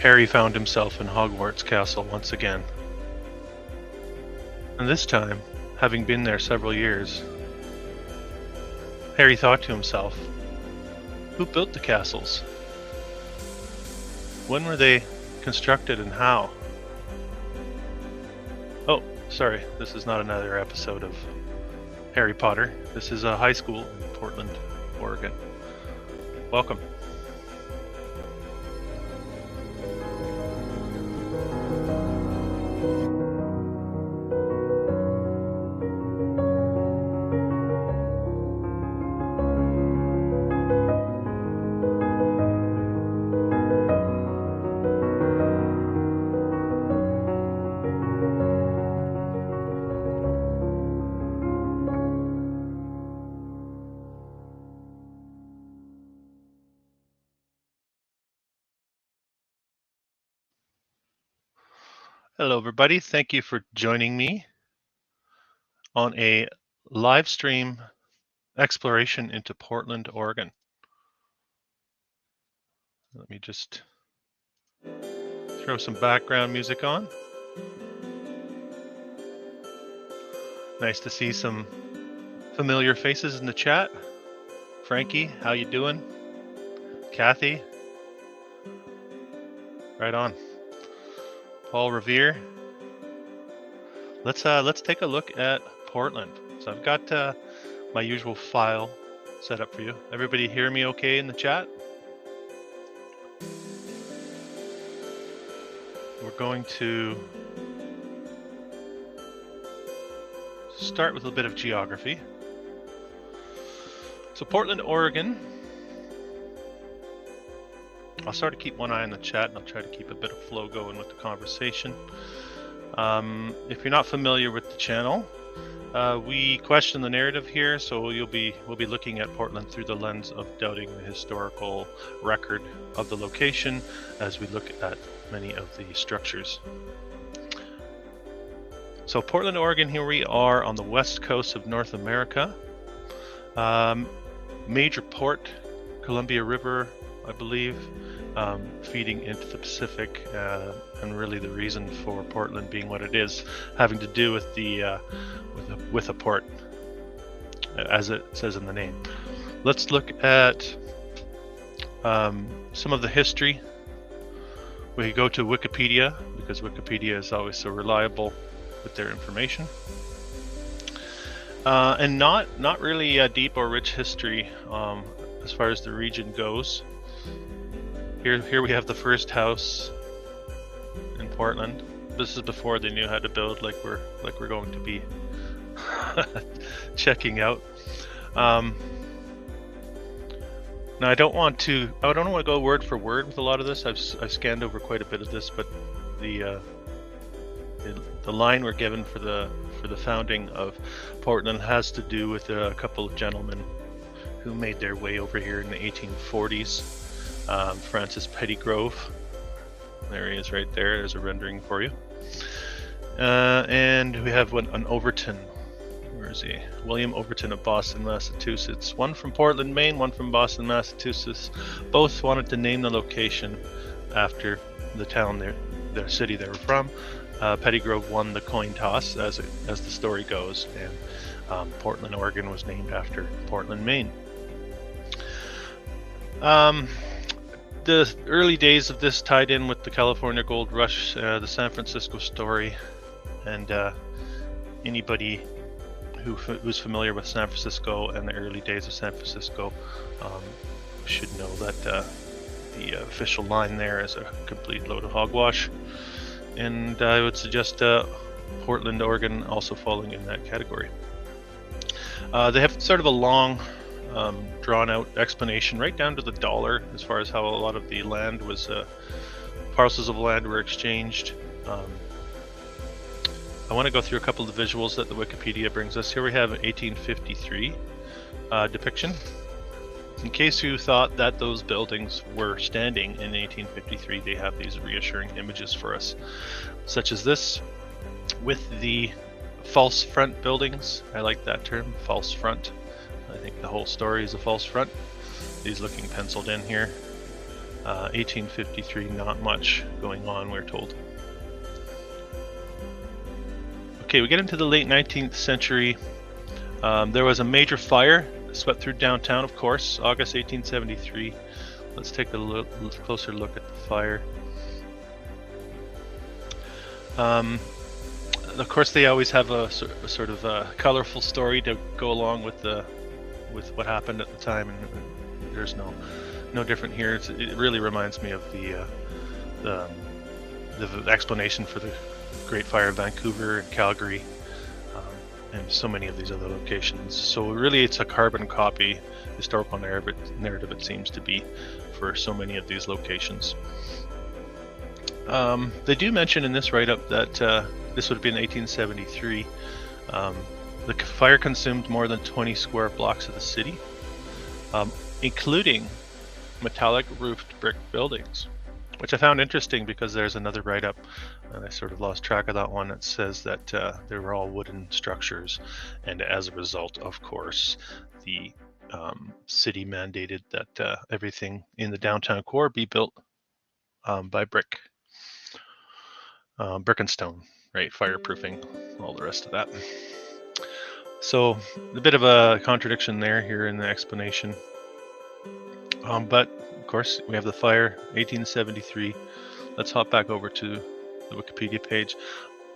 Harry found himself in Hogwarts Castle once again. And this time, having been there several years, Harry thought to himself, who built the castles? When were they constructed and how? Oh, sorry, this is not another episode of Harry Potter. This is a high school in Portland, Oregon. Welcome. Hello, everybody. Thank you for joining me on a live stream exploration into Portland, Oregon. Let me just throw some background music on. Nice to see some familiar faces in the chat. Frankie, how you doing? Kathy? Right on. Paul Revere. Let's take a look at Portland. So I've got my usual file set up for you. Everybody hear me okay in the chat? We're going to start with a bit of geography. So Portland, Oregon. I'll sort of keep one eye on the chat and I'll try to keep a bit of flow going with the conversation. If you're not familiar with the channel, we question the narrative here, so we'll be looking at Portland through the lens of doubting the historical record of the location as we look at many of the structures. So Portland, Oregon, here we are on the west coast of North America. Major port, Columbia River, I believe, feeding into the Pacific, and really the reason for Portland being what it is, having to do with the with a port, as it says in the name. Let's look at some of the history. We go to Wikipedia because Wikipedia is always so reliable with their information, and not really a deep or rich history as far as the region goes. Here we have the first house in Portland. This is before they knew how to build like we're going to be checking out. Now I don't want to go word for word with a lot of this. I've scanned over quite a bit of this, but the line we're given for the founding of Portland has to do with a couple of gentlemen who made their way over here in the 1840s. Francis Pettygrove, there he is right there. There's a rendering for you. And we have an Overton. Where is he? William Overton of Boston, Massachusetts. One from Portland, Maine, one from Boston, Massachusetts. Both wanted to name the location after the town, their city they were from. Pettygrove won the coin toss, as the story goes, and Portland, Oregon was named after Portland, Maine. The early days of this tied in with the California Gold Rush, the San Francisco story, and anybody who's familiar with San Francisco and the early days of San Francisco should know that the official line there is a complete load of hogwash, and I would suggest Portland, Oregon also falling in that category. They have sort of a long drawn out explanation right down to the dollar as far as how a lot of the land was parcels of land were exchanged. I want to go through a couple of the visuals that the Wikipedia brings us. Here we have an 1853 depiction. In case you thought that those buildings were standing in 1853, they have these reassuring images for us, such as this with the false front buildings. I like that term, false front. I think the whole story is a false front. These looking penciled in here. 1853, not much going on, we're told. Okay, we get into the late 19th century. There was a major fire that swept through downtown, of course, August 1873. Let's take a closer look at the fire. Of course, they always have a sort of a colorful story to go along with what happened at the time, and there's no different here. It really reminds me of the explanation for the Great Fire of Vancouver and Calgary, and so many of these other locations. So really, it's a carbon copy historical narrative it seems to be for so many of these locations. They do mention in this write-up that this would have been 1873. The fire consumed more than 20 square blocks of the city, including metallic roofed brick buildings, which I found interesting because there's another write-up, and I sort of lost track of that one, that says that they were all wooden structures, and as a result, of course, the city mandated that everything in the downtown core be built by brick and stone, right? Fireproofing, all the rest of that. So a bit of a contradiction here in the explanation. But of course, we have the fire, 1873. Let's hop back over to the Wikipedia page.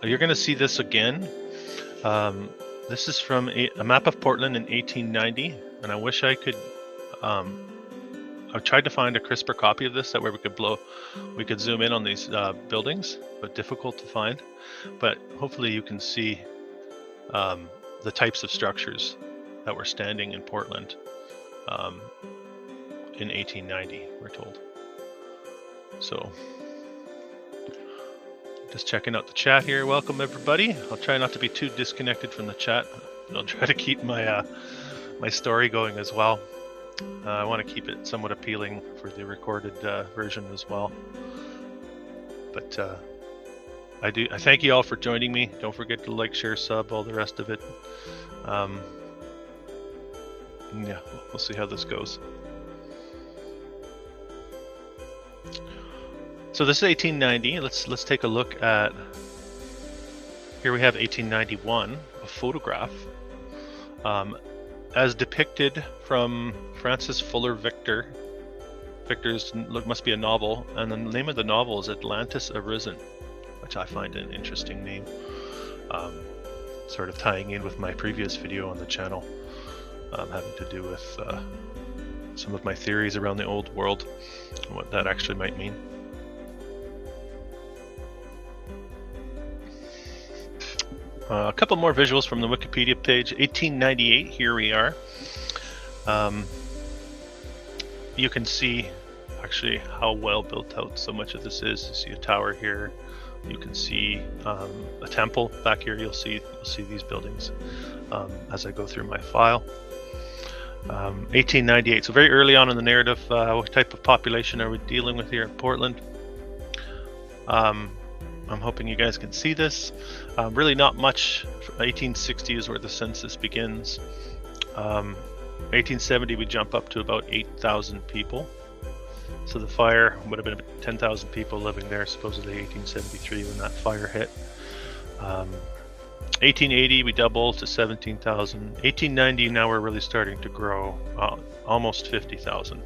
You're going to see this again. This is from a map of Portland in 1890, and I wish I could. I've tried to find a crisper copy of this, that way we could zoom in on these buildings, but difficult to find. But hopefully you can see the types of structures that were standing in Portland in 1890, we're told. So, just checking out the chat here. Welcome everybody. I'll try not to be too disconnected from the chat. I'll try to keep my my story going as well. I want to keep it somewhat appealing for the recorded version as well. But I thank you all for joining me. Don't forget to like, share, sub, all the rest of it. Yeah, we'll see how this goes. So this is 1890. Let's take a look at. Here we have 1891, a photograph, as depicted from Francis Fuller Victor's must be a novel, and the name of the novel is Atlantis Arisen, which I find an interesting name, sort of tying in with my previous video on the channel, having to do with some of my theories around the old world and what that actually might mean. A couple more visuals from the Wikipedia page. 1898, here we are. You can see actually how well built out so much of this is. You see a tower here. You can see a temple back here. You'll see these buildings as I go through my file. 1898, so very early on in the narrative. What type of population are we dealing with here in Portland? I'm hoping you guys can see this. Really not much. 1860 is where the census begins. 1870 we jump up to about 8,000 people. So the fire would have been 10,000 people living there, supposedly 1873 when that fire hit. 1880 we double to 17,000. 1890 now we're really starting to grow, almost 50,000.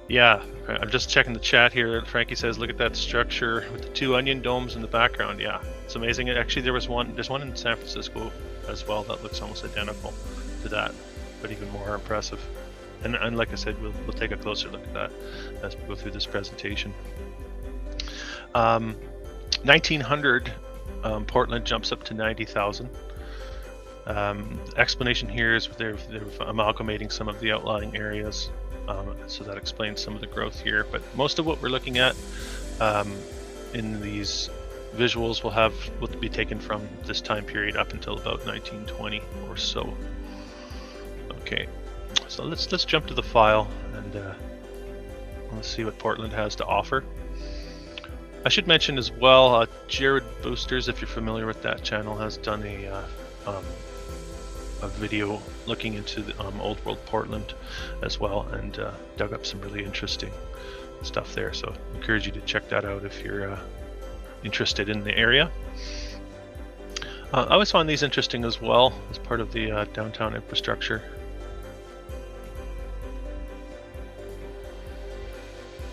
Yeah, I'm just checking the chat here. Frankie says, look at that structure with the two onion domes in the background. Yeah, it's amazing. Actually, there's one in San Francisco as well that looks almost identical to that, but even more impressive. And like I said, we'll take a closer look at that as we go through this presentation. 1900, Portland jumps up to 90,000. Explanation here is they're amalgamating some of the outlying areas. So that explains some of the growth here, but most of what we're looking at in these visuals will be taken from this time period up until about 1920 or so. Okay, so let's jump to the file and let's see what Portland has to offer. I should mention as well, Jared Boosters, if you're familiar with that channel, has done a a video looking into the Old World Portland as well, and dug up some really interesting stuff there. So I encourage you to check that out if you're interested in the area. I always find these interesting as well as part of the downtown infrastructure.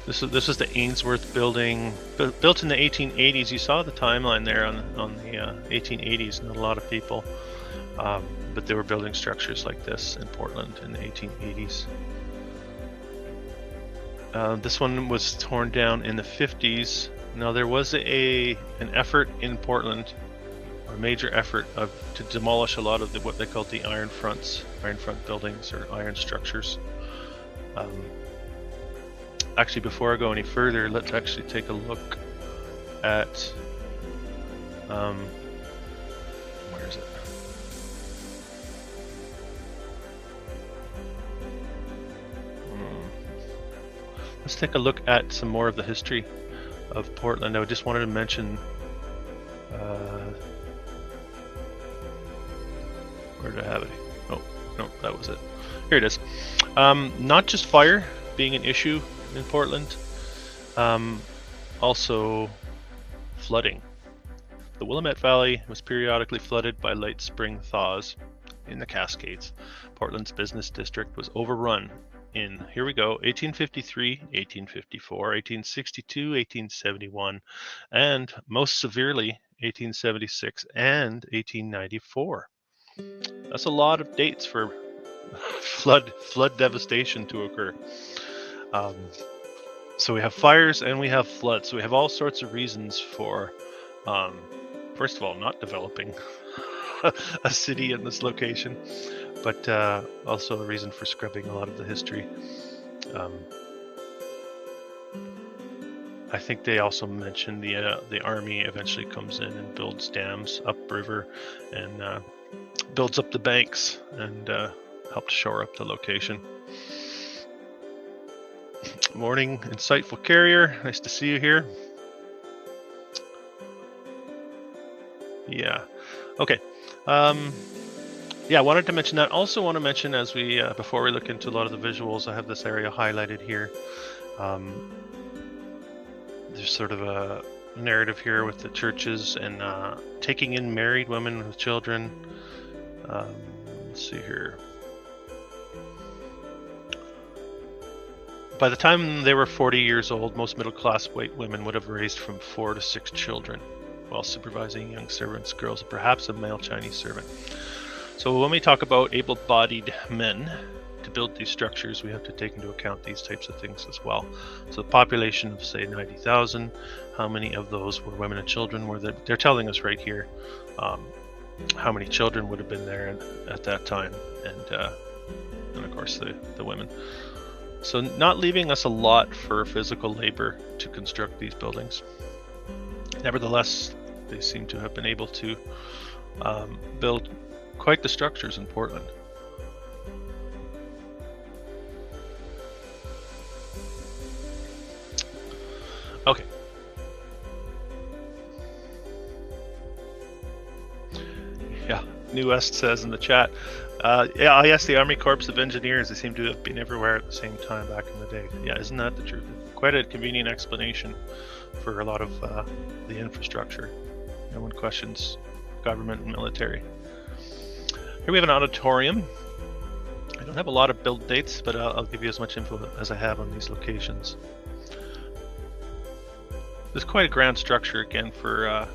This is the Ainsworth building, built in the 1880s. You saw the timeline there on the 1880s. Not a lot of people, but they were building structures like this in Portland in the 1880s. This one was torn down in the 50s. Now there was an effort in Portland, a major effort to demolish a lot of what they called the iron front buildings or iron structures. Actually, before I go any further, let's actually take a look at where is it? Let's take a look at some more of the history of Portland. I just wanted to mention where did I have it? Oh, no, that was it. Here it is. Not just fire being an issue in Portland, also flooding. The Willamette Valley was periodically flooded by late spring thaws in the Cascades. Portland's business district was overrun in, here we go, 1853, 1854, 1862, 1871, and most severely 1876 and 1894. That's a lot of dates for flood devastation to occur. So we have fires and we have floods. So we have all sorts of reasons for, first of all, not developing a city in this location, but also a reason for scrubbing a lot of the history. I think they also mentioned the army eventually comes in and builds dams upriver and builds up the banks and helped shore up the location. Morning, insightful carrier. Nice to see you here. Yeah. Okay. Yeah, I wanted to mention that. Also want to mention, as we before we look into a lot of the visuals, I have this area highlighted here. There's sort of a narrative here with the churches and taking in married women with children. Let's see here. By the time they were 40 years old, most middle-class white women would have raised from 4 to 6 children while supervising young servants, girls, and perhaps a male Chinese servant. So when we talk about able-bodied men to build these structures, we have to take into account these types of things as well. So the population of, say, 90,000, how many of those were women and children? They're telling us right here how many children would have been there at that time, and of course the women. So not leaving us a lot for physical labor to construct these buildings. Nevertheless, they seem to have been able to build quite the structures in Portland. Okay. Yeah, New West says in the chat, yeah, yes, the Army Corps of Engineers, they seem to have been everywhere at the same time back in the day. Yeah, isn't that the truth? Quite a convenient explanation for a lot of the infrastructure. No one questions government and military. Here we have an auditorium. I don't have a lot of build dates, but I'll give you as much info as I have on these locations. There's quite a grand structure again for a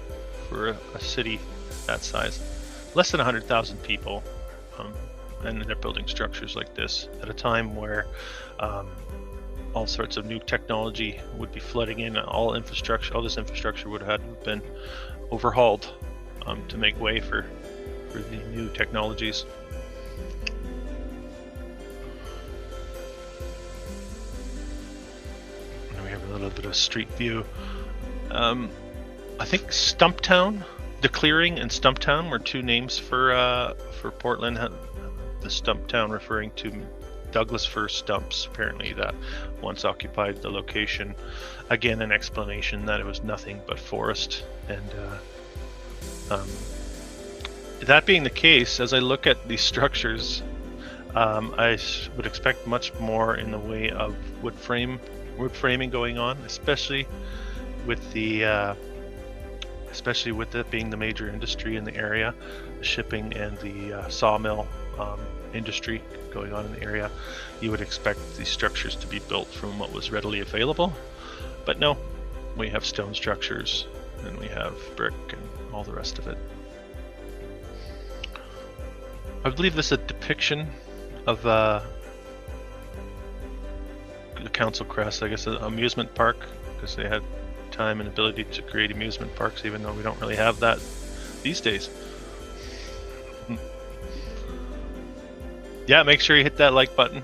city that size. Less than 100,000 people. And they're building structures like this at a time where all sorts of new technology would be flooding in. All this infrastructure would have had to have been overhauled to make way for the new technologies. And we have a little bit of street view. I think Stumptown, the Clearing and Stumptown were two names for Portland. The Stumptown referring to Douglas fir stumps, apparently, that once occupied the location. Again, an explanation that it was nothing but forest, and That being the case, as I look at these structures, I would expect much more in the way of wood framing going on, especially with it being the major industry in the area, the shipping and the sawmill industry going on in the area. You would expect these structures to be built from what was readily available, but no, we have stone structures and we have brick and all the rest of it. I believe this is a depiction of the council crest, I guess an amusement park, because they had time and ability to create amusement parks, even though we don't really have that these days. Yeah, make sure you hit that like button.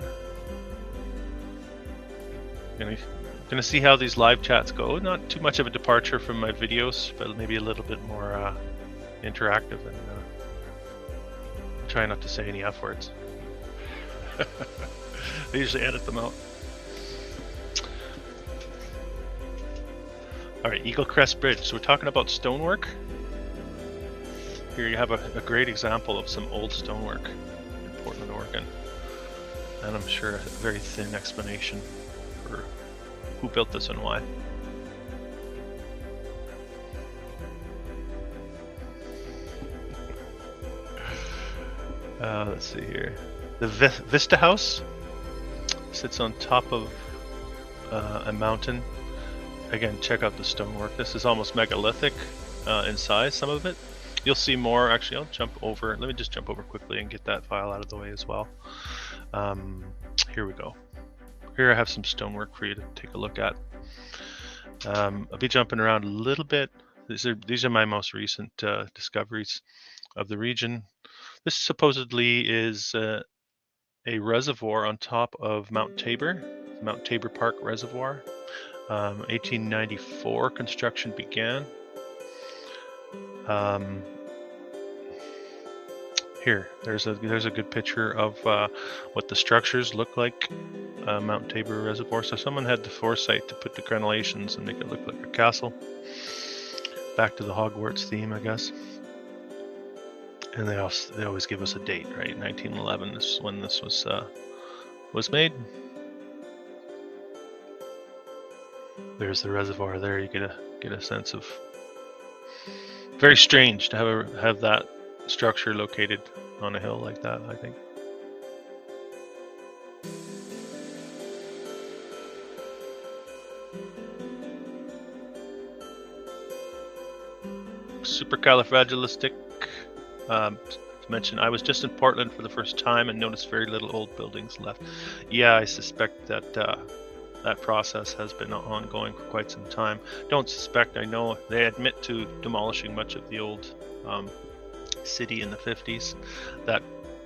Gonna see how these live chats go. Not too much of a departure from my videos, but maybe a little bit more interactive, and try not to say any F words. I usually edit them out. Alright, Eagle Crest Bridge. So we're talking about stonework. Here you have a great example of some old stonework in Portland, Oregon. And I'm sure a very thin explanation for who built this and why. Let's see here. The Vista House sits on top of a mountain. Again, check out the stonework. This is almost megalithic in size, some of it. You'll see more. Actually, I'll jump over. Let me just jump over quickly and get that file out of the way as well. Here we go. Here I have some stonework for you to take a look at. I'll be jumping around a little bit. These are my most recent discoveries of the region. This supposedly is a reservoir on top of Mount Tabor Park Reservoir. 1894 construction began. Here, there's a good picture of what the structures look like, Mount Tabor Reservoir. So someone had the foresight to put the crenellations and make it look like a castle. Back to the Hogwarts theme, I guess. And they always give us a date, right? 1911 is when this was made. There's the reservoir there. You get a sense of. Very strange to have that structure located on a hill like that, I think. Supercalifragilistic. To mention, I was just in Portland for the first time and noticed very little old buildings left. Yeah, I suspect that that process has been ongoing for quite some time. Don't suspect, I know they admit to demolishing much of the old city in the 50s. That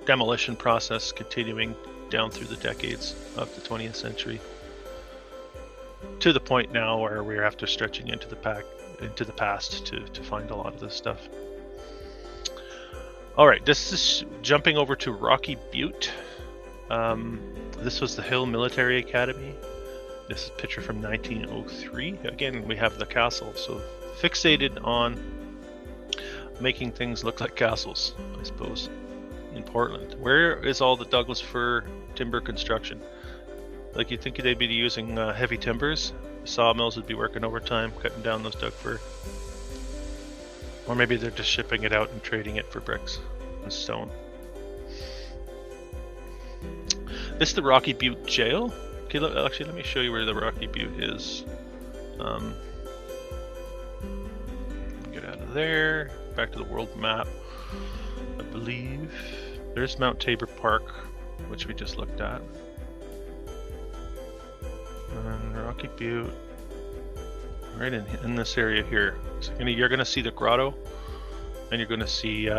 demolition process continuing down through the decades of the 20th century, to the point now where we're after stretching into the past to find a lot of this stuff. All right, this is jumping over to Rocky Butte. This was the Hill Military Academy. This is a picture from 1903. Again, we have the castle, so fixated on making things look like castles, I suppose, in Portland. Where is all the Douglas fir timber construction? Like, you'd think they'd be using heavy timbers. The sawmills would be working overtime, cutting down those Doug fir. Or maybe they're just shipping it out and trading it for bricks and stone. This is the Rocky Butte Jail. Okay, actually, let me show you where the Rocky Butte is. Get out of there. Back to the world map, I believe. There's Mount Tabor Park, which we just looked at. And Rocky Butte, right in this area here. So you're gonna see the grotto, and you're gonna see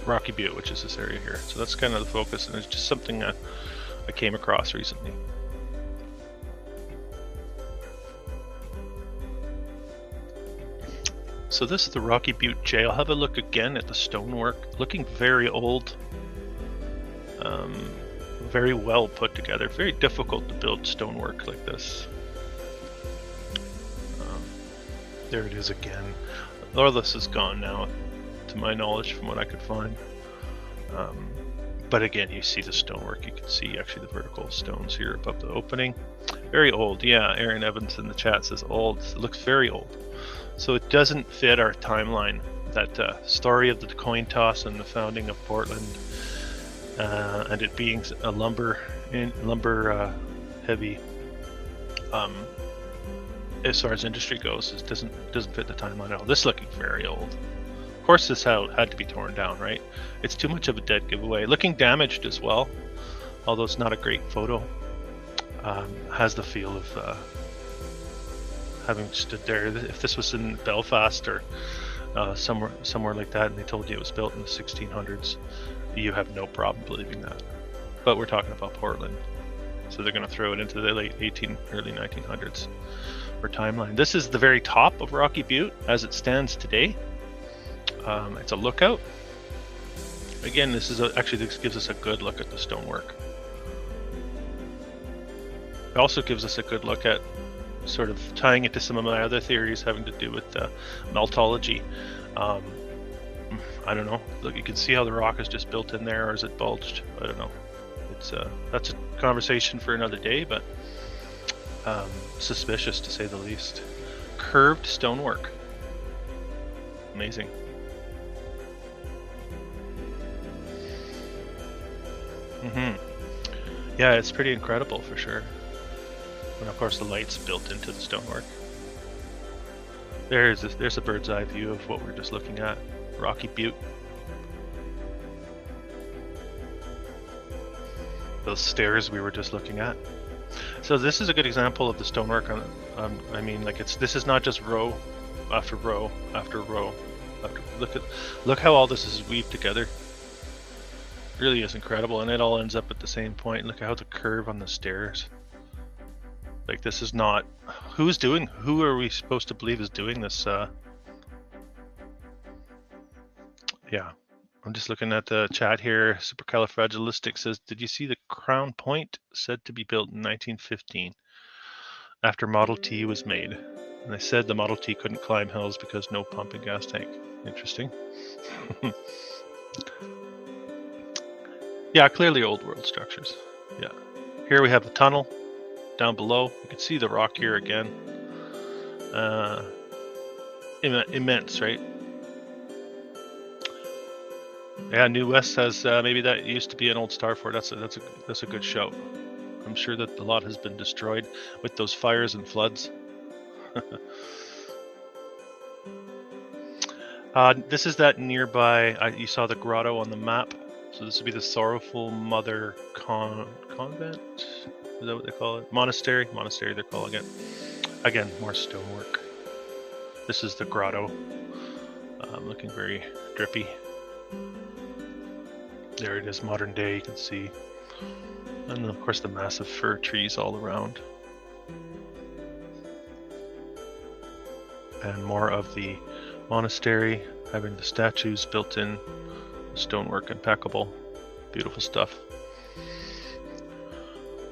Rocky Butte, which is this area here. So that's kind of the focus, and it's just something I came across recently. So this is the Rocky Butte Jail. Have a look again at the stonework, looking very old, very well put together. Very difficult to build stonework like this. There it is again. All this is gone now. to my knowledge, from what I could find. But again, you see the stonework. You can see actually the vertical stones here above the opening. Very old, yeah. Aaron Evans in the chat says old. It looks very old. So it doesn't fit our timeline. That story of the coin toss and the founding of Portland, and it being a lumber heavy, as far as industry goes, it doesn't fit the timeline at all. This is looking very old. Of course, this had to be torn down, right? It's too much of a dead giveaway. Looking damaged as well, although it's not a great photo. Has the feel of having stood there. If this was in Belfast or somewhere like that, and they told you it was built in the 1600s, you have no problem believing that. But we're talking about Portland, so they're going to throw it into the late early 1900s for timeline. This is the very top of Rocky Butte as it stands today. It's a lookout. Again, this gives us a good look at the stonework. It also gives us a good look at sort of tying it to some of my other theories having to do with meltology. I don't know. Look, you can see how the rock is just built in there, or is it bulged? I don't know. That's a conversation for another day, but suspicious to say the least. Curved stonework. Amazing. Yeah, it's pretty incredible for sure. And of course the light's built into the stonework. There's a bird's eye view of what we're just looking at. Rocky Butte. Those stairs we were just looking at. So this is a good example of the stonework. I mean, like this is not just row after row after row. Look how all this is weaved together. Really is incredible, and it all ends up at the same point. Look at how the curve on the stairs. Like, this is not... Who are we supposed to believe is doing this? Yeah. I'm just looking at the chat here. Supercalifragilistic says, did you see the Crown Point said to be built in 1915 after Model T was made? And they said the Model T couldn't climb hills because no pump and gas tank. Interesting. Yeah, clearly old world structures. Yeah. Here we have a tunnel down below. You can see the rock here again. Immense, right? Yeah, New West says maybe that used to be an old star fort. That's a good shout. I'm sure that the lot has been destroyed with those fires and floods. This is that nearby. You saw the grotto on the map. So this would be the Sorrowful Mother Convent? Is that what they call it? Monastery they're calling it. Again, more stonework. This is the grotto. Looking very drippy. There it is, modern day, you can see. And of course the massive fir trees all around. And more of the monastery, having the statues built in. Stonework impeccable. Beautiful stuff.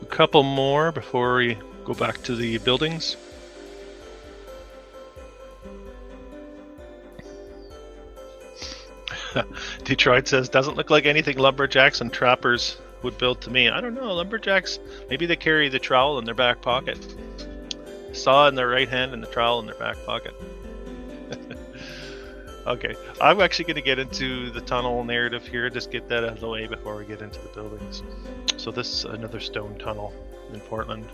A couple more before we go back to the buildings. Detroit says, doesn't look like anything lumberjacks and trappers would build to me. I don't know, lumberjacks, maybe they carry the trowel in their back pocket. Saw in their right hand and the trowel in their back pocket. Okay, I'm actually going to get into the tunnel narrative here, just get that out of the way before we get into the buildings. So this is another stone tunnel in Portland.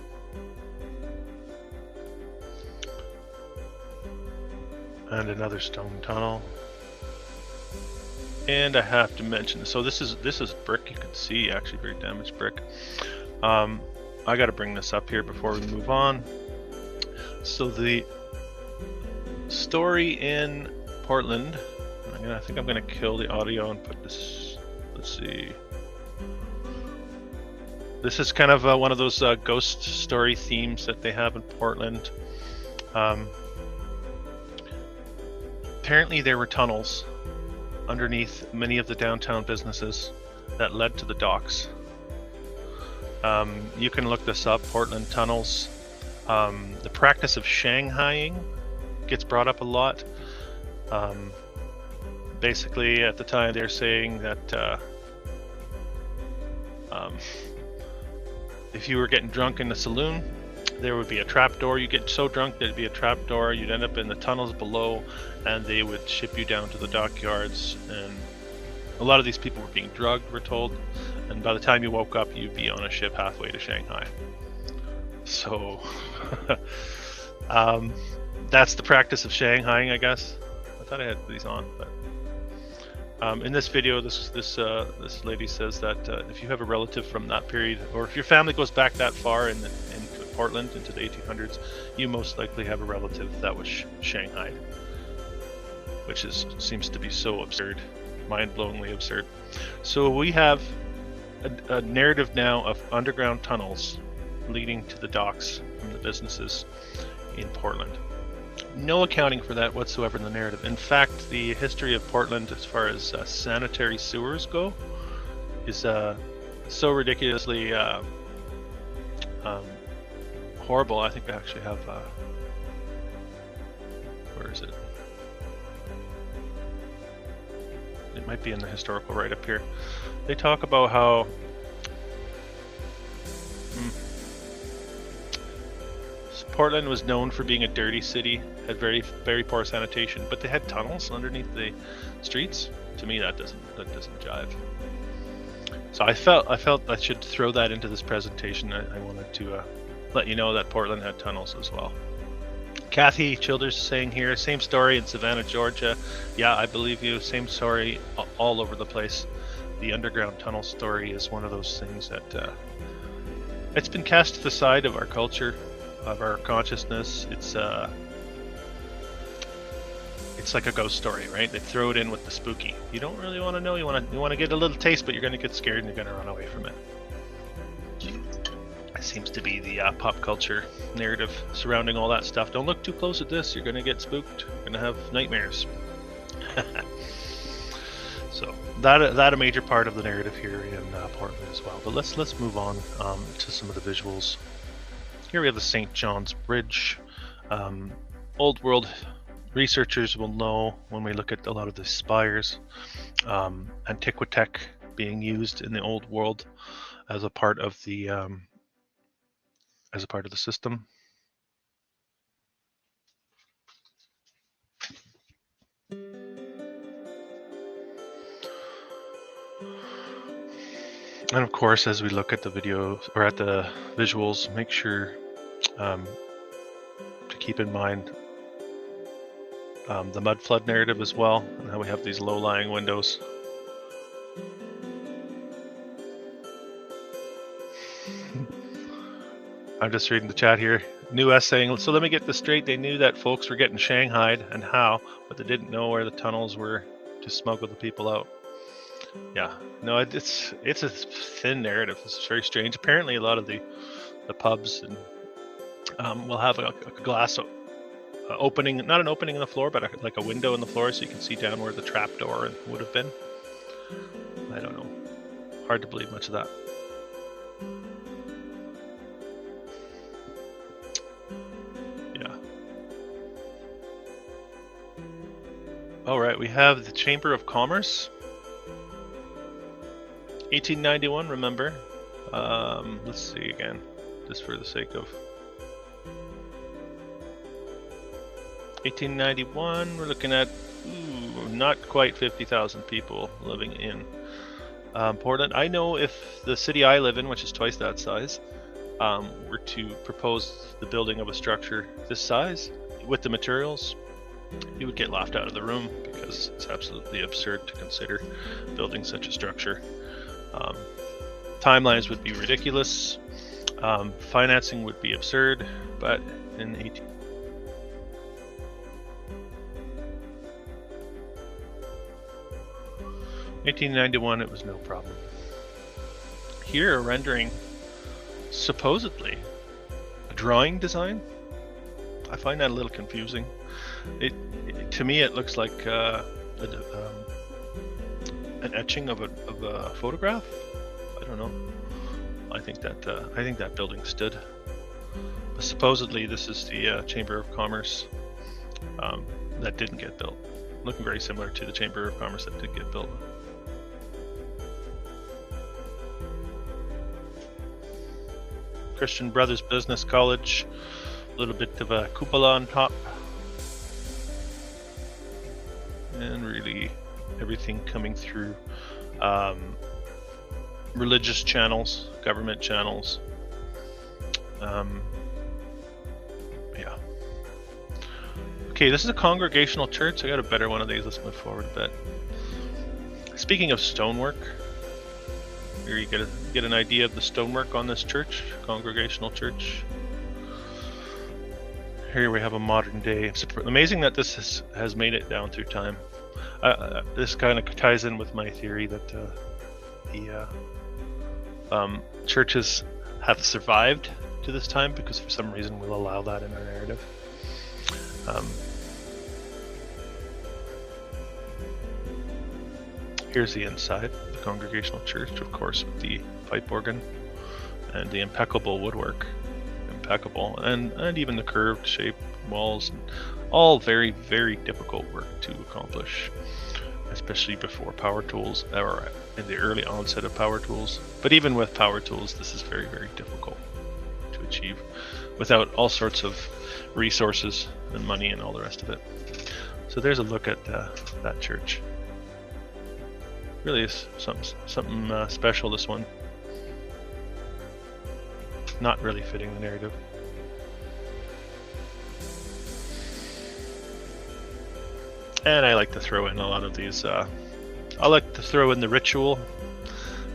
And another stone tunnel. And I have to mention, so this is brick, you can see, actually very damaged brick. I got to bring this up here before we move on. So the story in Portland, I think I'm going to kill the audio and put this, let's see. This is kind of one of those ghost story themes that they have in Portland. Apparently there were tunnels underneath many of the downtown businesses that led to the docks. You can look this up, Portland tunnels. The practice of Shanghaiing gets brought up a lot. Basically, at the time, they're saying that if you were getting drunk in the saloon, there would be a trap door. You get so drunk there'd be a trap door. You'd end up in the tunnels below, and they would ship you down to the dockyards. And a lot of these people were being drugged, we're told. And by the time you woke up, you'd be on a ship halfway to Shanghai. So that's the practice of Shanghaiing, I guess. I thought I had these on, but in this video, this lady says that if you have a relative from that period, or if your family goes back that far into Portland into the 1800s, you most likely have a relative that was Shanghaied, which seems to be so absurd, mind-blowingly absurd. So we have a narrative now of underground tunnels leading to the docks from the businesses in Portland. No accounting for that whatsoever in the narrative. In fact, the history of Portland as far as sanitary sewers go is so ridiculously horrible. I think I actually have where is it? It might be in the historical write-up here. They talk about how Portland was known for being a dirty city, had very, very poor sanitation, but they had tunnels underneath the streets. To me, that doesn't jive. So I felt I should throw that into this presentation. I wanted to let you know that Portland had tunnels as well. Kathy Childers saying here, same story in Savannah, Georgia. Yeah, I believe you. Same story all over the place. The underground tunnel story is one of those things that it's been cast to the side of our culture, of our consciousness. It's like a ghost story, right? They throw it in with the spooky. You don't really want to know. You want to get a little taste, but you're going to get scared and you're going to run away from it. It seems to be the pop culture narrative surrounding all that stuff. Don't look too close at this. You're going to get spooked. You're going to have nightmares. So that a major part of the narrative here in Portland as well. But let's move on to some of the visuals. Here we have the St. John's Bridge. Old world researchers will know when we look at a lot of the spires, Antiquitech being used in the old world as a part of the system. And of course, as we look at the video or at the visuals, make sure to keep in mind the mud flood narrative as well, and how we have these low-lying windows. I'm just reading the chat here. New S saying, so let me get this straight. They knew that folks were getting shanghaied and how, but they didn't know where the tunnels were to smuggle the people out. Yeah, no, it's a thin narrative. It's very strange. Apparently, a lot of the pubs and will have a glass opening, not an opening in the floor, but like a window in the floor, so you can see down where the trap door would have been. I don't know. Hard to believe much of that. Yeah. All right, we have the Chamber of Commerce. 1891, remember? Let's see again, just for the sake of 1891, we're looking at not quite 50,000 people living in Portland. I know if the city I live in, which is twice that size, were to propose the building of a structure this size with the materials, you would get laughed out of the room because it's absolutely absurd to consider building such a structure. Timelines would be ridiculous. Financing would be absurd, but in 1891, it was no problem. Here, a rendering, supposedly a drawing design. I find that a little confusing. To me, it looks like an etching of a photograph. I don't know. I think that building stood. But supposedly, this is the Chamber of Commerce that didn't get built. looking very similar to the Chamber of Commerce that did get built. Christian Brothers Business College, a little bit of a cupola on top, and really everything coming through religious channels, government channels. Yeah. Okay, this is a congregational church. I got a better one of these. Let's move forward a bit. Speaking of stonework, here you get an idea of the stonework on this church, congregational church. Here we have a modern day. It's amazing that this has made it down through time. This kind of ties in with my theory that the churches have survived to this time because for some reason we'll allow that in our narrative. Here's the inside of the congregational church, of course, with the pipe organ and the impeccable woodwork. Impeccable, and even the curved shaped walls, all very, very difficult work to accomplish, especially before power tools, or in the early onset of power tools. But even with power tools, this is very, very difficult to achieve without all sorts of resources and money and all the rest of it. So there's a look at that church. Really is something special, this one. Not really fitting the narrative. And I like to throw in a lot of these, I like to throw in the ritual.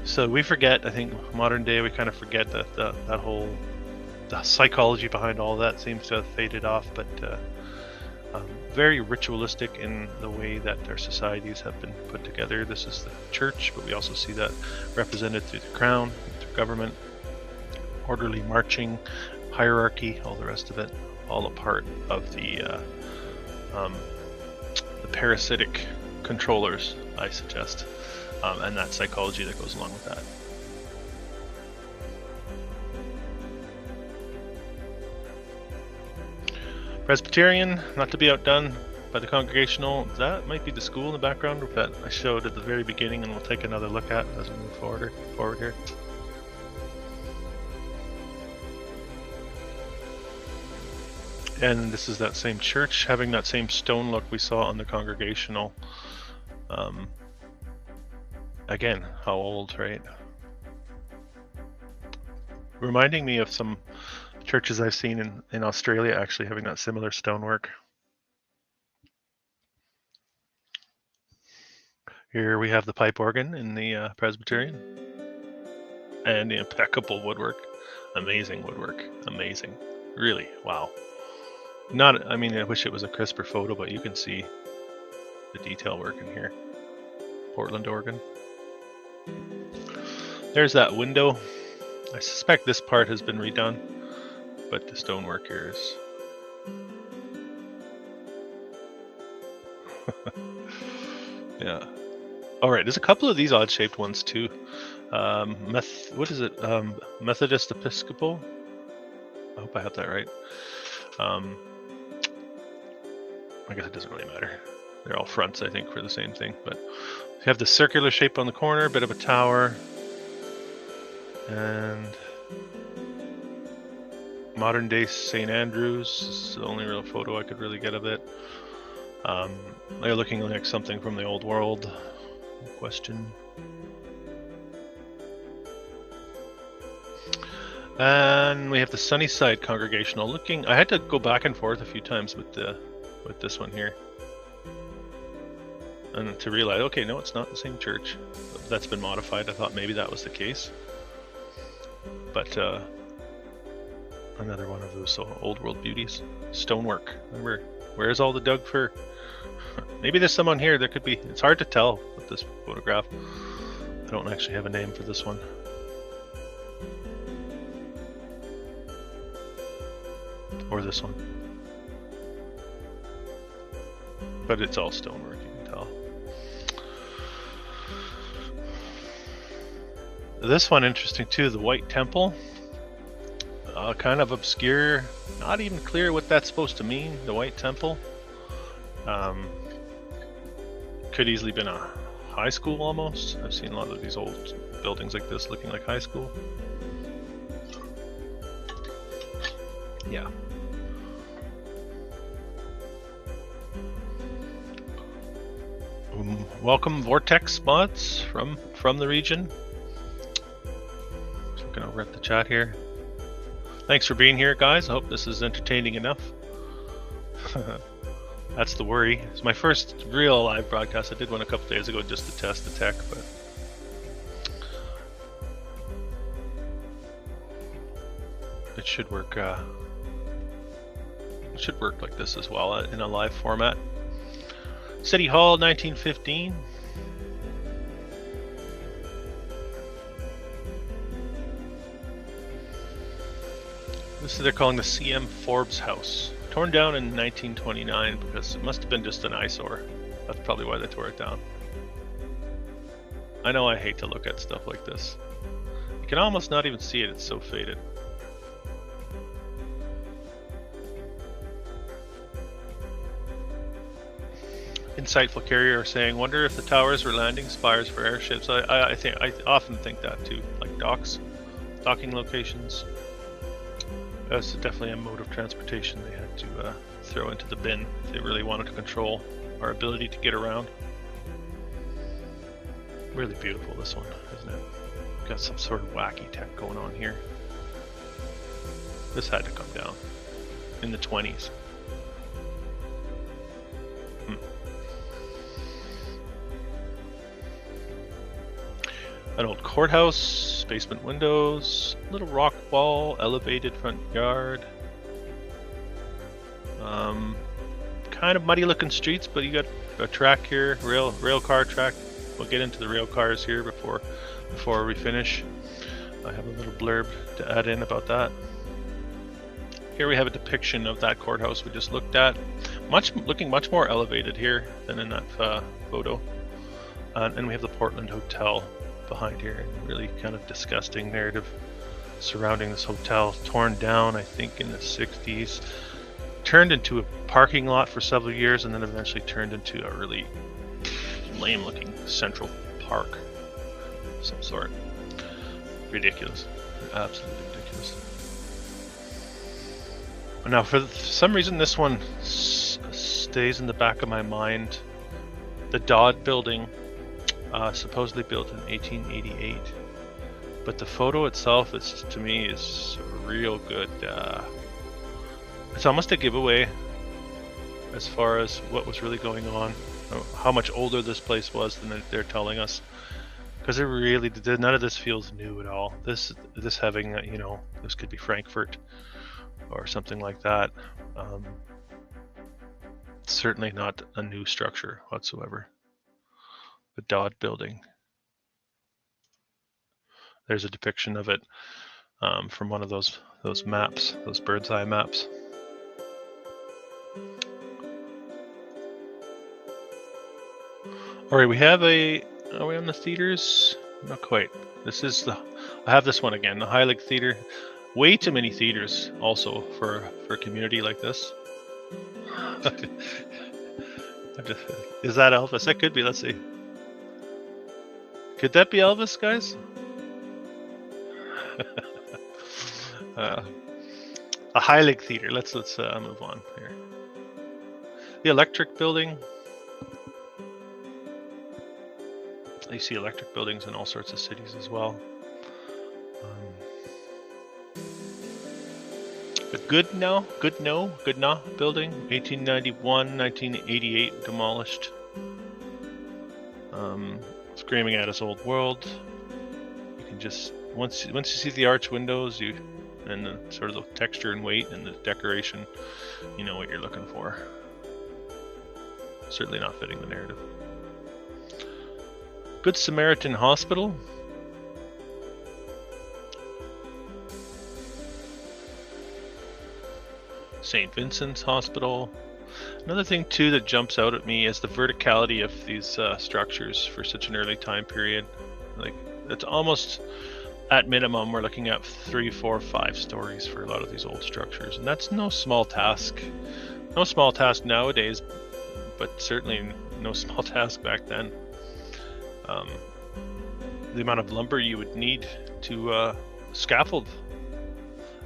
So we forget, I think modern day we kind of forget that that whole, the psychology behind all that seems to have faded off, but very ritualistic in the way that our societies have been put together. This is the church, but we also see that represented through the crown, through government, orderly marching, hierarchy, all the rest of it, all a part of the parasitic controllers, I suggest, and that psychology that goes along with that. Presbyterian, not to be outdone by the congregational. That might be the school in the background that I showed at the very beginning, and we'll take another look at as we move forward here. And this is that same church, having that same stone look we saw on the congregational. Again, how old, right? Reminding me of some churches I've seen in Australia actually having that similar stonework. Here we have the pipe organ in the Presbyterian. And the impeccable woodwork. Amazing woodwork. Amazing. Really, wow. I mean, I wish it was a crisper photo, but you can see the detail work in here. Portland, Oregon. There's that window. I suspect this part has been redone, but the stonework here is... yeah. Alright, there's a couple of these odd-shaped ones too. What is it? Methodist Episcopal? I hope I have that right. I guess it doesn't really matter. They're all fronts, I think, for the same thing. But you have the circular shape on the corner, a bit of a tower, and modern day St. Andrews. This is the only real photo I could really get of it. They're looking like something from the old world. Question. And we have the Sunnyside Congregational. Looking, I had to go back and forth a few times with this one here, and to realize, okay, no, it's not the same church. That's been modified. I thought maybe that was the case, but another one of those old world beauties. Stonework. Remember, where's all the Doug fir? Maybe there's some on here. There could be. It's hard to tell with this photograph. I don't actually have a name for this one. Or this one. But it's all stonework, you can tell. This one interesting too, the White Temple. Kind of obscure, not even clear what that's supposed to mean, the White Temple. could easily been a high school almost. I've seen a lot of these old buildings like this looking like high school. Yeah. Welcome Vortex mods from the region. Just looking over at the chat here. Thanks for being here, guys. I hope this is entertaining enough. That's the worry. It's my first real live broadcast. I did one a couple days ago just to test the tech, but it should work. It should work like this as well in a live format. City Hall, 1915. This is they're calling the CM Forbes House. Torn down in 1929 because it must have been just an eyesore. That's probably why they tore it down. I know I hate to look at stuff like this. You can almost not even see it, it's so faded. Insightful Carrier saying, wonder if the towers were landing spires for airships. I often think that too, like docking locations. That's definitely a mode of transportation they had to throw into the bin if they really wanted to control our ability to get around. Really beautiful, this one, isn't it? Got some sort of wacky tech going on here. This had to come down in the 20s. An old courthouse, basement windows, little rock wall, elevated front yard. Kind of muddy looking streets, but you got a track here, rail car track. We'll get into the rail cars here before we finish. I have a little blurb to add in about that. Here we have a depiction of that courthouse we just looked at. Looking much more elevated here than in that photo. And we have the Portland Hotel behind here. Really kind of disgusting narrative surrounding this hotel. Torn down, I think, in the 60s. Turned into a parking lot for several years, and then eventually turned into a really lame-looking central park of some sort. Ridiculous. Absolutely ridiculous. Now, for some reason, this one stays in the back of my mind. The Dodd Building, supposedly built in 1888, but the photo itself, to me, is real good. It's almost a giveaway as far as what was really going on, how much older this place was than they're telling us, because it really, none of this feels new at all. This having, this could be Frankfurt or something like that. Certainly not a new structure whatsoever. The Dodd Building. There's a depiction of it from one of those maps, those bird's eye maps. All right, are we on the theaters? Not quite. I have this one again, the Heilig Theater. Way too many theaters also for a community like this. Is that Elvis? That could be, let's see. Could that be Elvis, guys? A Heilig Theater. Let's move on here. The Electric Building. You see electric buildings in all sorts of cities as well. The Goodnow Building, 1891, 1988, demolished. Screaming at us, old world. You can just once you see the arch windows, and the sort of the texture and weight and the decoration, you know what you're looking for. Certainly not fitting the narrative. Good Samaritan Hospital. St. Vincent's Hospital. Another thing too that jumps out at me is the verticality of these structures for such an early time period. Like, it's almost, at minimum, we're looking at 3, 4, 5 stories for a lot of these old structures, and that's no small task. No small task nowadays, but certainly no small task back then. The amount of lumber you would need to scaffold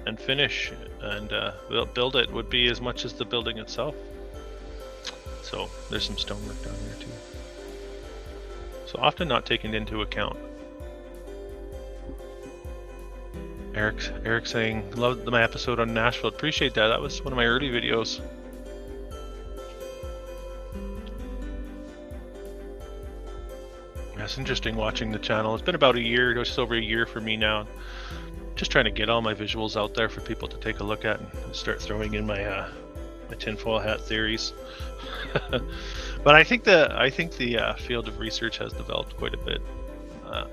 and finish and build it would be as much as the building itself. So there's some stonework down there too. So often not taken into account. Eric saying, loved my episode on Nashville. Appreciate that. That was one of my early videos. It's interesting watching the channel. It's been about a year, just over a year for me now. Just trying to get all my visuals out there for people to take a look at and start throwing in my my tinfoil hat theories. But I think the field of research has developed quite a bit.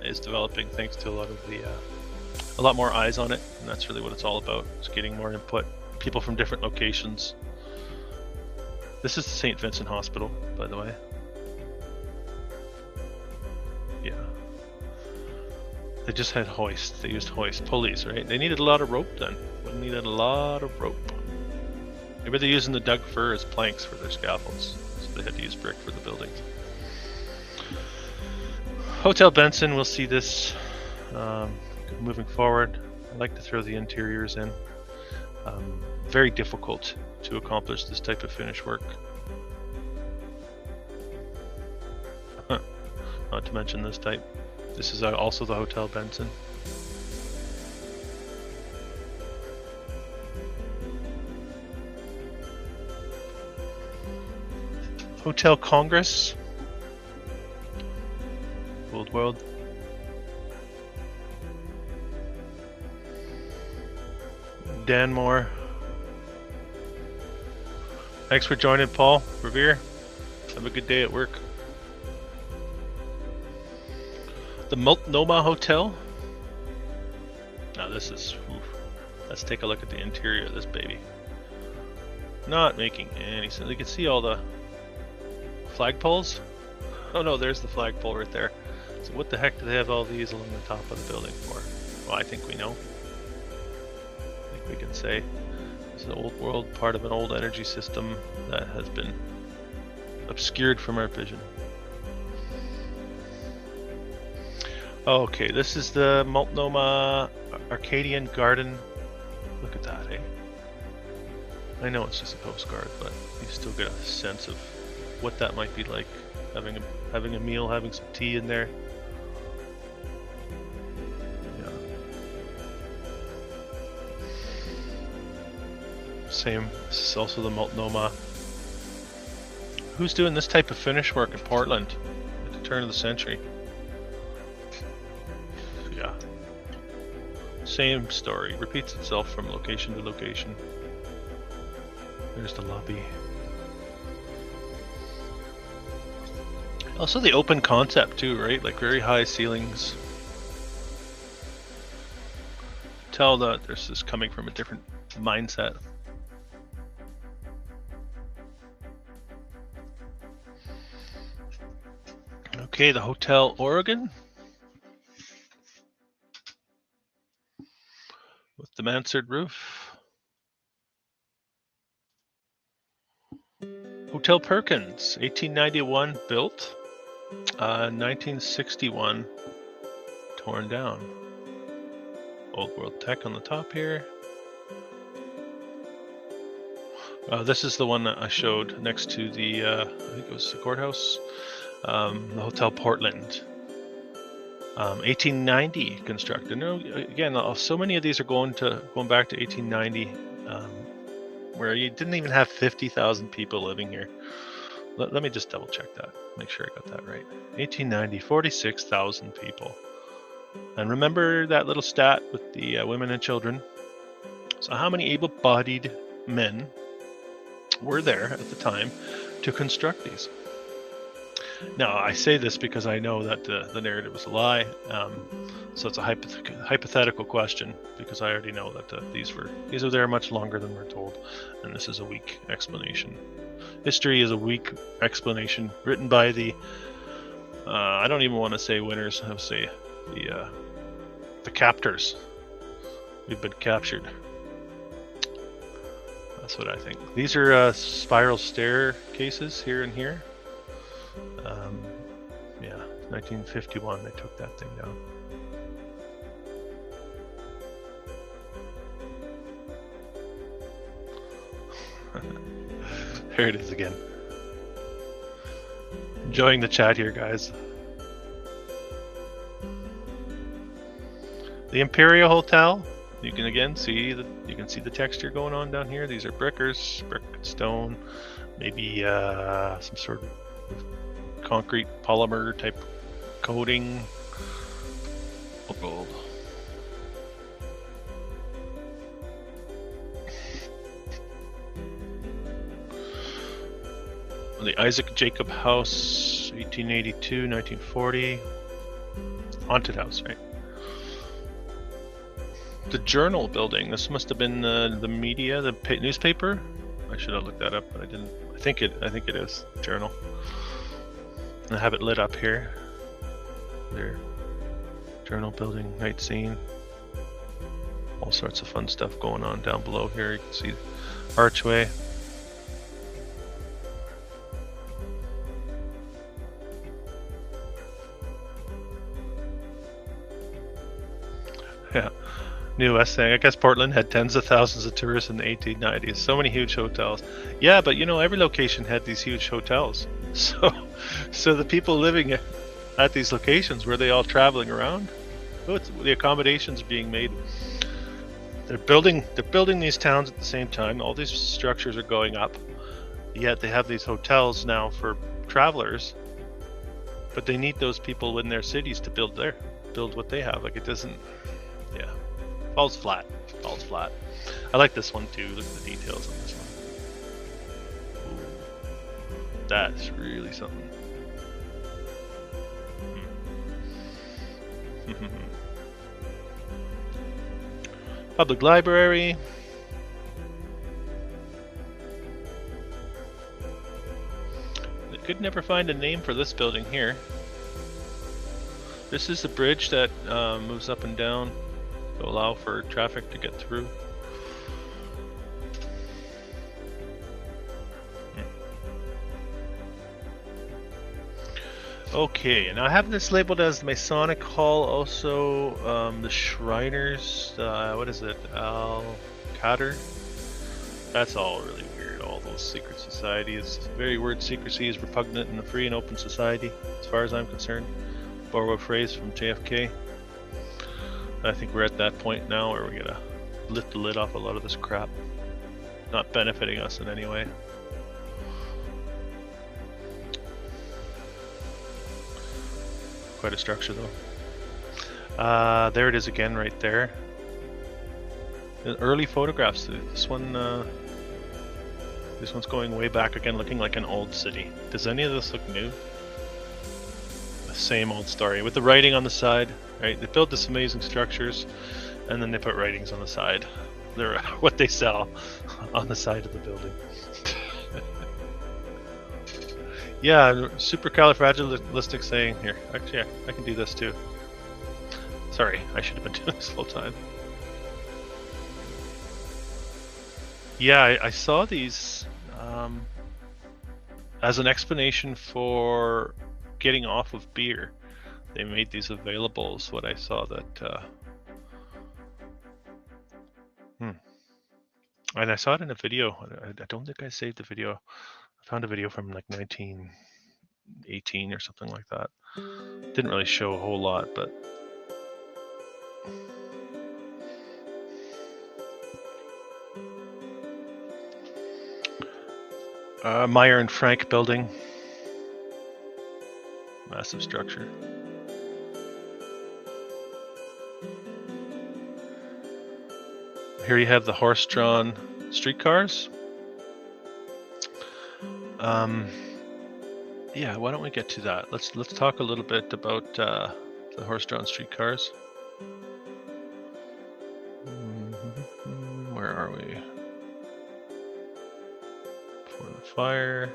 Is developing thanks to a lot more eyes on it, and that's really what it's all about. It's getting more input, people from different locations. This is the St. Vincent Hospital, by the way. Yeah. They just had hoists. They used hoist pulleys, right? They needed a lot of rope then. They needed a lot of rope. Maybe they're using the Doug fir as planks for their scaffolds, so they had to use brick for the buildings. Hotel Benson, we'll see this moving forward. I like to throw the interiors in. Very difficult to accomplish this type of finish work. Not to mention this type. This is also the Hotel Benson. Hotel Congress. Old World. Danmore. Thanks for joining, Paul Revere. Have a good day at work. The Multnomah Hotel. Now this is, let's take a look at the interior of this baby. Not making any sense. You can see all the flagpoles. Oh no, there's the flagpole right there. So what the heck do they have all these along the top of the building for? Well, I think we know. I think we can say this is an old world, part of an old energy system that has been obscured from our vision. Okay, this is the Multnomah Arcadian Garden. Look at that, eh? I know it's just a postcard, but you still get a sense of what that might be like. Having a meal, having some tea in there. Yeah. Same. This is also the Multnomah. Who's doing this type of finish work in Portland at the turn of the century? Yeah. Same story. Repeats itself from location to location. There's the lobby. Also the open concept too, right? Like very high ceilings. Tell that this is coming from a different mindset. Okay, the Hotel Oregon. With the mansard roof. Hotel Perkins, 1891 built. 1961 torn down. Old World Tech on the top here. This is the one that I showed next to the, I think it was the courthouse, the Hotel Portland. 1890 constructed. No, again, so many of these are going back to 1890, where you didn't even have 50,000 people living here. Let me just double check that, make sure I got that right. 1890, 46,000 people. And remember that little stat with the women and children. So how many able-bodied men were there at the time to construct these? Now, I say this because I know that the narrative is a lie. So it's a hypothetical question, because I already know that these are there much longer than we're told, and this is a weak explanation. History is a weak explanation written by the I don't even want to say winners. I would say the captors. We've been captured. That's what I think. These are spiral staircases here and here. Yeah, 1951 they took that thing down. There it is again. Enjoying the chat here, guys. The Imperial Hotel. You can again see the texture going on down here. These are brick and stone, maybe some sort of concrete polymer type coating. Oh, gold. The Isaac Jacob House, 1882, 1940. Haunted house, right? The Journal building. This must have been the media, the newspaper. I should have looked that up, but I didn't. I think it is Journal. And I have it lit up here. There. Journal building, night scene. All sorts of fun stuff going on down below here. You can see archway. Yeah, new West saying, I guess Portland had tens of thousands of tourists in the 1890s. So many huge hotels. Yeah, but you know, every location had these huge hotels. So the people living at these locations, were they all traveling around? Oh, the accommodations being made. They're building these towns at the same time. All these structures are going up. Yet they have these hotels now for travelers. But they need those people in their cities to build what they have. Like, it doesn't. Yeah, falls flat. I like this one too. Look at the details on this one. Ooh, that's really something. Public library. They could never find a name for this building here. This is the bridge that moves up and down to allow for traffic to get through. Okay, and I have this labeled as the Masonic Hall, also the Shriners, what is it, Al-Qadr? That's all really weird, all those secret societies. The very word secrecy is repugnant in a free and open society, as far as I'm concerned. Borrow a phrase from JFK. I think we're at that point now where we gotta lift the lid off a lot of this crap. Not benefiting us in any way. Quite a structure though. There it is again right there. The early photographs. This one's going way back again, looking like an old city. Does any of this look new? The same old story with the writing on the side. Right, they build this amazing structures, and then they put writings on the side. They're what they sell on the side of the building. Yeah, supercalifragilistic saying here. Actually, yeah, I can do this too. Sorry, I should have been doing this the whole time. Yeah, I saw these as an explanation for getting off of beer. They made these available, is what I saw that. And I saw it in a video. I don't think I saved the video. I found a video from like 1918 or something like that. Didn't really show a whole lot, but. Meyer and Frank building. Massive structure. Here you have the horse-drawn streetcars. Yeah, why don't we get to that? Let's talk a little bit about the horse-drawn streetcars. Where are we? For the fire,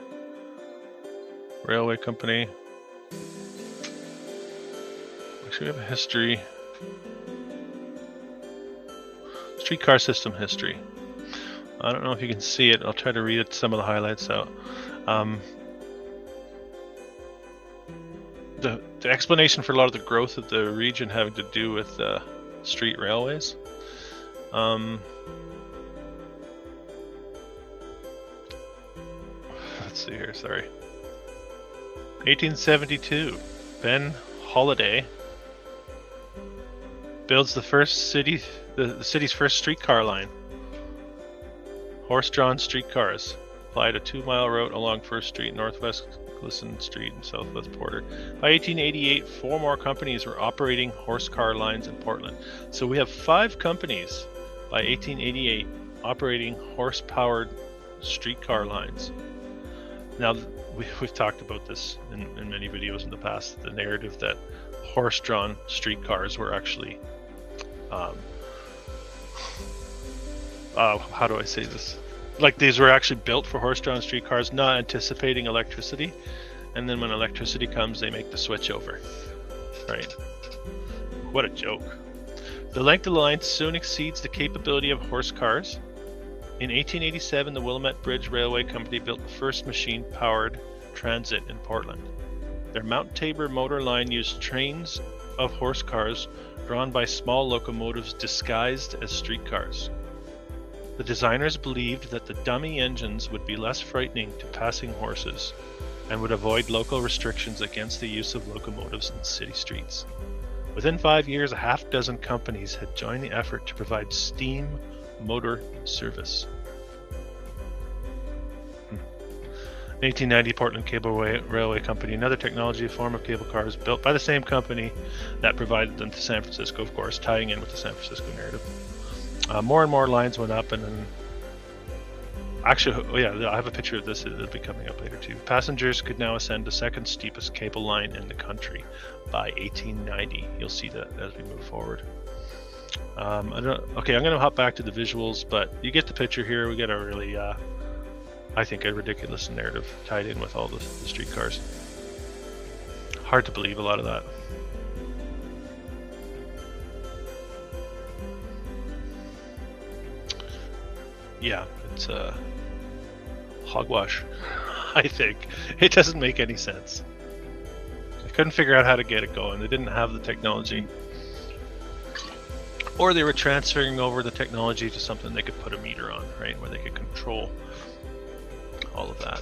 railway company. Actually, we have a history. Streetcar system history. I don't know if you can see it. I'll try to read some of the highlights out. The explanation for a lot of the growth of the region having to do with street railways. Let's see here, sorry. 1872, Ben Holiday builds the city's first streetcar line. Horse-drawn streetcars applied a 2-mile route along First Street, Northwest Glisson Street, and Southwest Porter. By 1888, 4 more companies were operating horse car lines in Portland. So we have 5 companies by 1888 operating horse-powered streetcar lines. Now, we've talked about this in many videos in the past, the narrative that horse-drawn streetcars were actually, how do I say this? Like these were actually built for horse-drawn streetcars, not anticipating electricity. And then when electricity comes, they make the switch over. Right? What a joke. The length of the line soon exceeds the capability of horse cars. In 1887, the Willamette Bridge Railway Company built the first machine-powered transit in Portland. Their Mount Tabor motor line used trains of horse cars drawn by small locomotives disguised as streetcars. The designers believed that the dummy engines would be less frightening to passing horses and would avoid local restrictions against the use of locomotives in city streets. Within 5 years, a half-dozen companies had joined the effort to provide steam motor service. 1890, Portland Cable Railway Company, another technology form of cable cars built by the same company that provided them to San Francisco, of course, tying in with the San Francisco narrative. More and more lines went up, and then actually, oh yeah, I have a picture of this. It'll be coming up later too. Passengers could now ascend the second steepest cable line in the country by 1890. You'll see that as we move forward. Okay, I'm going to hop back to the visuals, but you get the picture here. We get a really, I think, a ridiculous narrative tied in with all the streetcars. Hard to believe a lot of that. Yeah, it's hogwash. I think it doesn't make any sense. I couldn't figure out how to get it going. They didn't have the technology. Or they were transferring over the technology to something they could put a meter on, right? Where they could control all of that.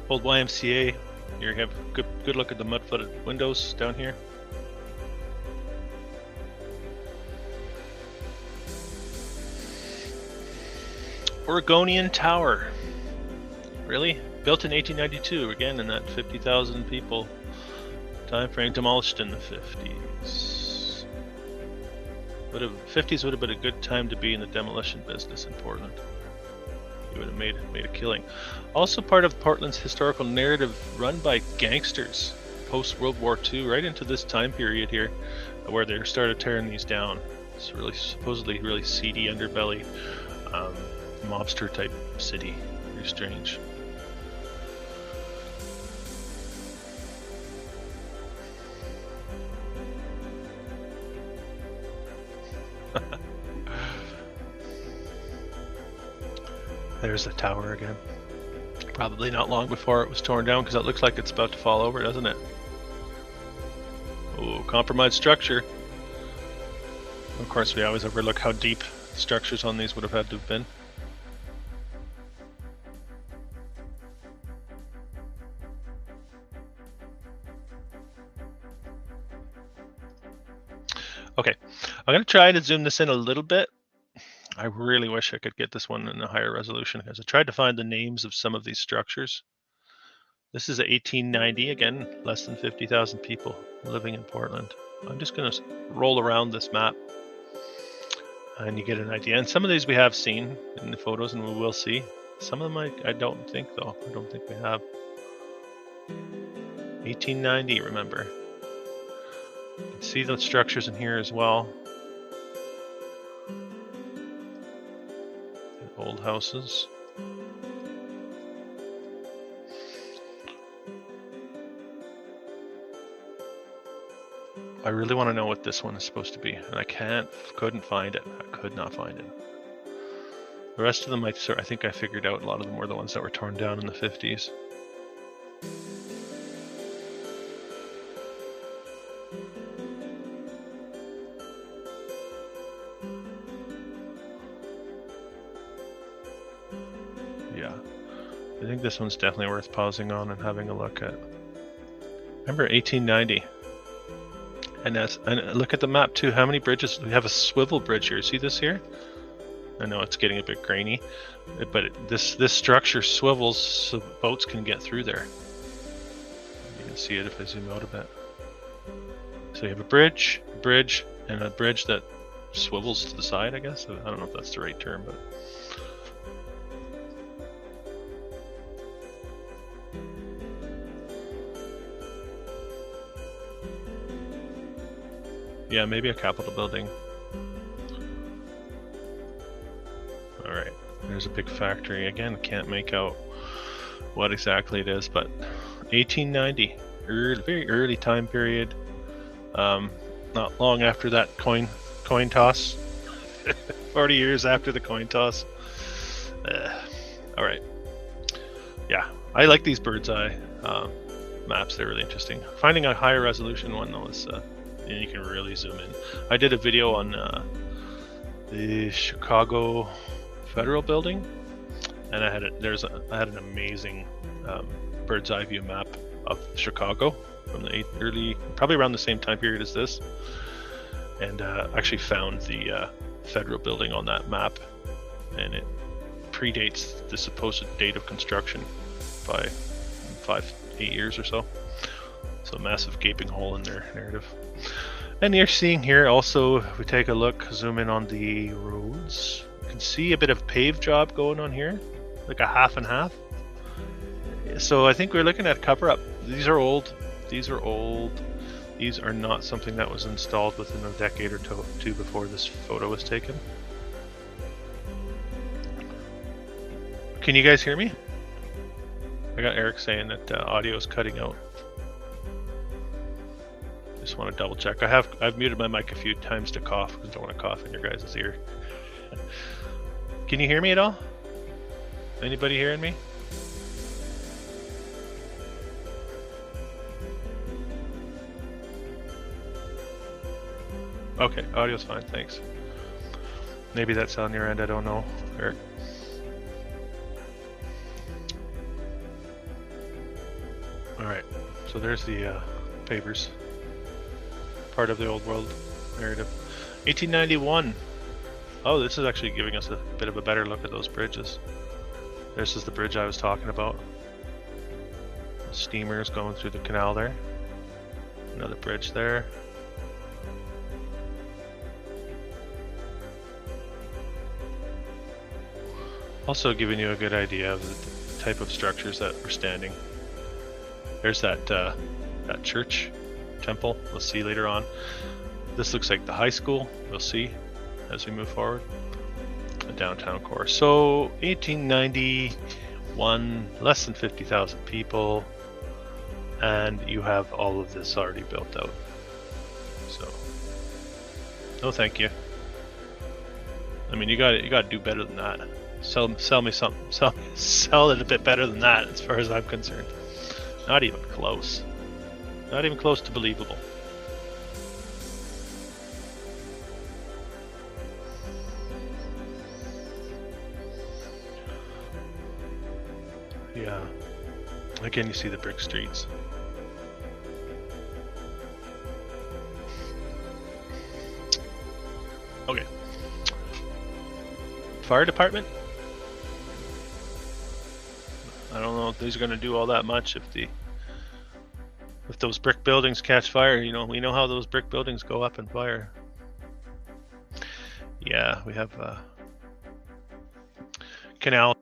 Old YMCA. Here you have a good look at the mud-flooded windows down here. Oregonian Tower. Really? Built in 1892, again in that 50,000 people time frame, demolished in the 50s. 50s would have been a good time to be in the demolition business in Portland. You would have made a killing. Also part of Portland's historical narrative run by gangsters post World War II, right into this time period here, where they started tearing these down. It's really supposedly really seedy underbelly, mobster type city. Very strange. There's the tower again. Probably not long before it was torn down, because it looks like it's about to fall over, doesn't it? Oh, compromised structure. Of course, we always overlook how deep structures on these would have had to have been. Okay, I'm going to try to zoom this in a little bit. I really wish I could get this one in a higher resolution, because I tried to find the names of some of these structures. This is 1890, again, less than 50,000 people living in Portland. I'm just going to roll around this map and you get an idea. And some of these we have seen in the photos and we will see. Some of them I don't think, though. I don't think we have. 1890, remember. You can see the structures in here as well. Old houses. I really want to know what this one is supposed to be, and I couldn't find it. I could not find it. The rest of them, I think I figured out. A lot of them were the ones that were torn down in the 50s. Yeah, I think this one's definitely worth pausing on and having a look at. Remember 1890. And look at the map too. How many bridges? We have a swivel bridge here. See this here? I know it's getting a bit grainy, but this structure swivels so boats can get through there. You can see it if I zoom out a bit. So you have a bridge, and a bridge that swivels to the side, I guess. I don't know if that's the right term, but. Yeah, maybe a Capitol building. Alright, there's a big factory. Again, can't make out what exactly it is, but 1890, very early time period. Not long after that coin toss. 40 years after the coin toss. Alright. Yeah, I like these bird's eye maps. They're really interesting. Finding a higher resolution one though is and you can really zoom in. I did a video on the Chicago Federal Building, and I had an amazing bird's eye view map of Chicago from the probably around the same time period as this, and actually found the Federal Building on that map, and it predates the supposed date of construction by 8 years or so. So massive gaping hole in their narrative. And you're seeing here also, if we take a look, zoom in on the roads, you can see a bit of pave job going on here, like a half and half. So I think we're looking at cover up. These are old. These are not something that was installed within a decade or two before this photo was taken. Can you guys hear me? I got Eric saying that audio is cutting out. Just want to double check. I've muted my mic a few times to cough because I don't want to cough in your guys' ear. Can you hear me at all? Anybody hearing me? Okay, audio's fine, thanks. Maybe that's on your end, I don't know. Eric. Alright, so there's the pavers. Part of the old world narrative. 1891. Oh, this is actually giving us a bit of a better look at those bridges. This is the bridge I was talking about. Steamers going through the canal there. Another bridge there. Also giving you a good idea of the type of structures that were standing. There's that church. Temple, we'll see later on. This looks like the high school, we'll see as we move forward. The downtown core. So 1891, less than 50,000 people, and you have all of this already built out. So, no thank you. I mean, you got to do better than that. Sell me something. Sell it a bit better than that, as far as I'm concerned. Not even close. Not even close to believable. Yeah. Again, you see the brick streets. Okay. Fire department? I don't know if these are going to do all that much if those brick buildings catch fire. You know, we know how those brick buildings go up in fire. Yeah, we have canal.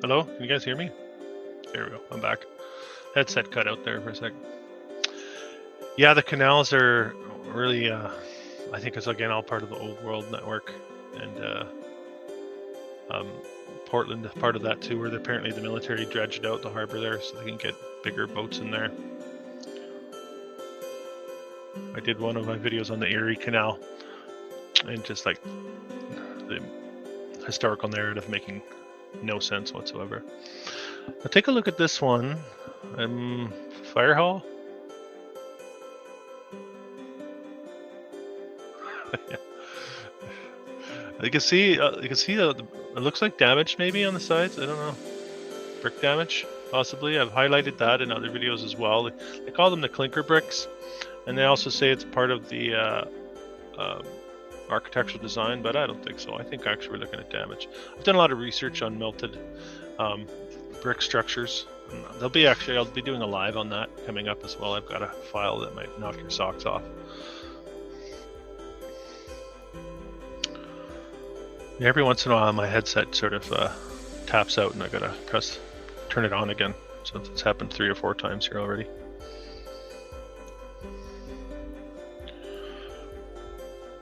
Hello, can you guys hear me? There we go, I'm back. Headset cut out there for a second. Yeah, the canals are really, I think it's again all part of the old world network. And Portland, part of that too, where apparently the military dredged out the harbor there so they can get bigger boats in there. I did one of my videos on the Erie Canal, and just like the historical narrative making no sense whatsoever. Now take a look at this one. Fire hall. You can see it looks like damage maybe on the sides. I don't know. Brick damage, possibly. I've highlighted that in other videos as well. They call them the clinker bricks, and they also say it's part of the architectural design, but I don't think so. I think actually we're looking at damage. I've done a lot of research on melted brick structures. I'll be doing a live on that coming up as well. I've got a file that might knock your socks off. Every once in a while my headset sort of taps out and I gotta turn it on again. So it's happened 3 or 4 times here already.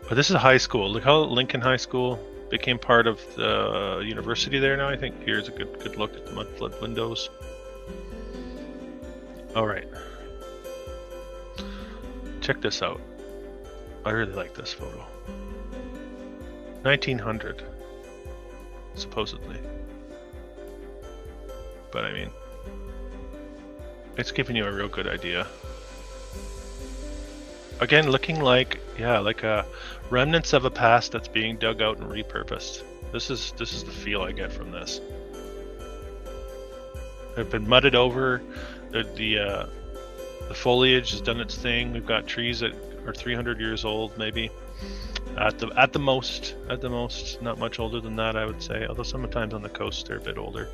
But this is a high school. Look how Lincoln High School became part of the university there now. I think here's a good look at the mud flood windows. All right, check this out. I really like this photo. 1900, supposedly. But I mean, it's giving you a real good idea. Again, looking like remnants of a past that's being dug out and repurposed. This is the feel I get from this. They've been mudded over. The foliage has done its thing. We've got trees that are 300 years old, maybe. At the most, not much older than that, I would say. Although sometimes on the coast they're a bit older.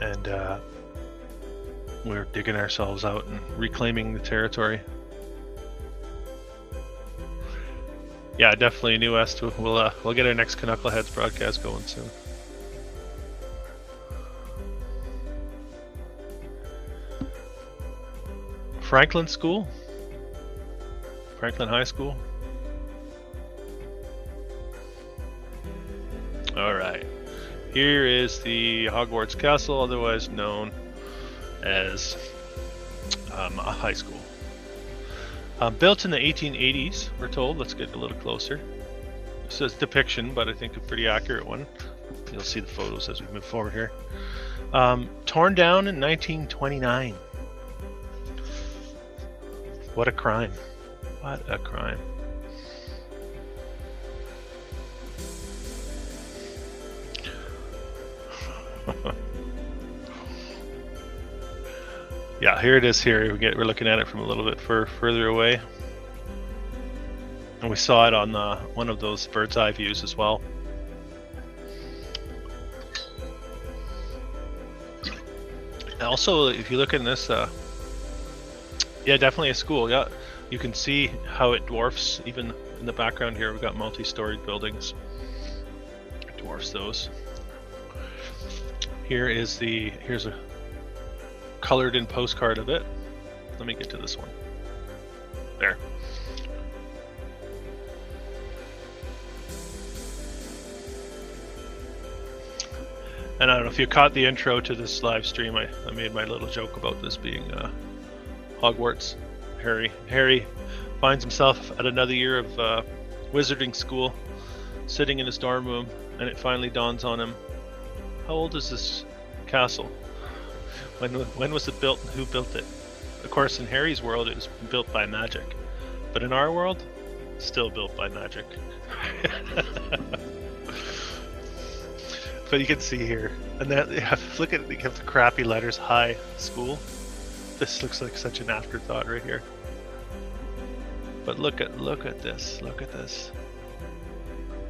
And we're digging ourselves out and reclaiming the territory. Yeah, definitely New West. We'll get our next Knuckleheads broadcast going soon. Franklin High School. All right, here is the Hogwarts Castle, otherwise known as a high school. Built in the 1880s, we're told. Let's get a little closer. It says depiction, but I think a pretty accurate one. You'll see the photos as we move forward here. Torn down in 1929. What a crime. What a crime. Yeah, here it is here. We're looking at it from a little bit further away. And we saw it on one of those bird's eye views as well. Also, if you look in this, yeah, definitely a school. Yeah, you can see how it dwarfs, even in the background here, we've got multi-storied buildings. It dwarfs those. Here's a colored in postcard of it. Let me get to this one. There. And I don't know if you caught the intro to this live stream, I made my little joke about this being Hogwarts. Harry finds himself at another year of wizarding school, sitting in his dorm room, and it finally dawns on him, how old is this castle? When was it built and who built it? Of course, in Harry's world, it was built by magic. But in our world, still built by magic. But you can see here, and that look at, you have the crappy letters, high school. This looks like such an afterthought right here. But look at this. Look at this.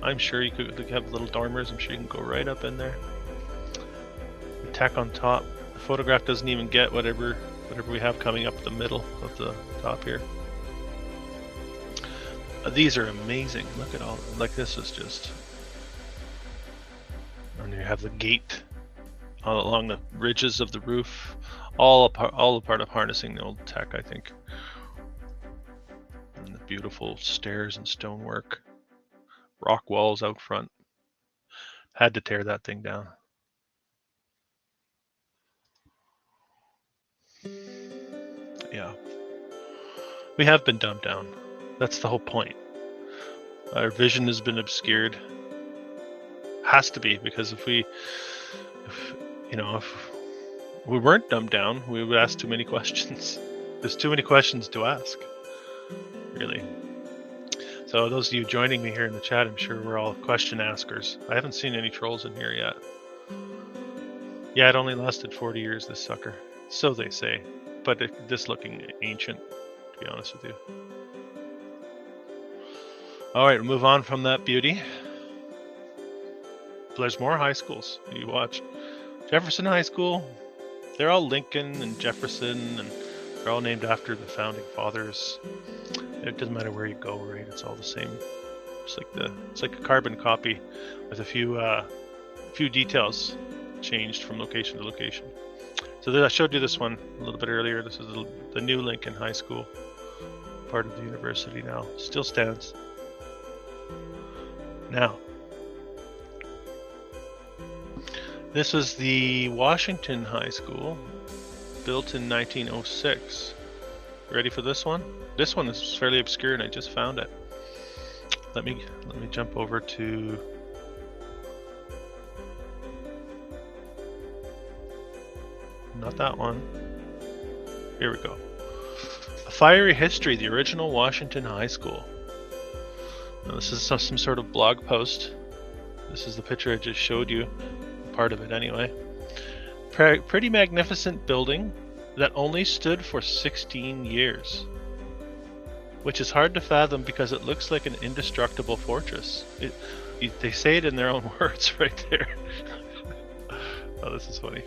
I'm sure you could have little dormers. I'm sure you can go right up in there. The tech on top. The photograph doesn't even get whatever we have coming up the middle of the top here. These are amazing. Look at all. Like, this is just. And you have the gate all along the ridges of the roof. All a part of harnessing the old tech, I think. And the beautiful stairs and stonework. Rock walls out front. Had to tear that thing down. Yeah. We have been dumbed down. That's the whole point. Our vision has been obscured. Has to be, because if we weren't dumbed down, we would ask too many questions. There's too many questions to ask, really. So those of you joining me here in the chat, I'm sure we're all question askers. I haven't seen any trolls in here yet. Yeah, it only lasted 40 years, this sucker. So they say, but this looking ancient, to be honest with you. All right, we'll move on from that beauty. There's more high schools. You watch Jefferson High School. They're all Lincoln and Jefferson, and they're all named after the founding fathers. It doesn't matter where you go, right? It's all the same. It's like a carbon copy with a few details changed from location to location. So I showed you this one a little bit earlier. This is the new Lincoln High School, part of the university now. Still stands. Now, this was the Washington High School, built in 1906. Ready for this one? This one is fairly obscure, and I just found it. Let me jump over to not that one. Here we go. A Fiery History, the original Washington High School. Now, this is some sort of blog post. This is the picture I just showed you, part of it anyway. Pretty magnificent building that only stood for 16 years. Which is hard to fathom because it looks like an indestructible fortress. They say it in their own words right there. Oh, this is funny.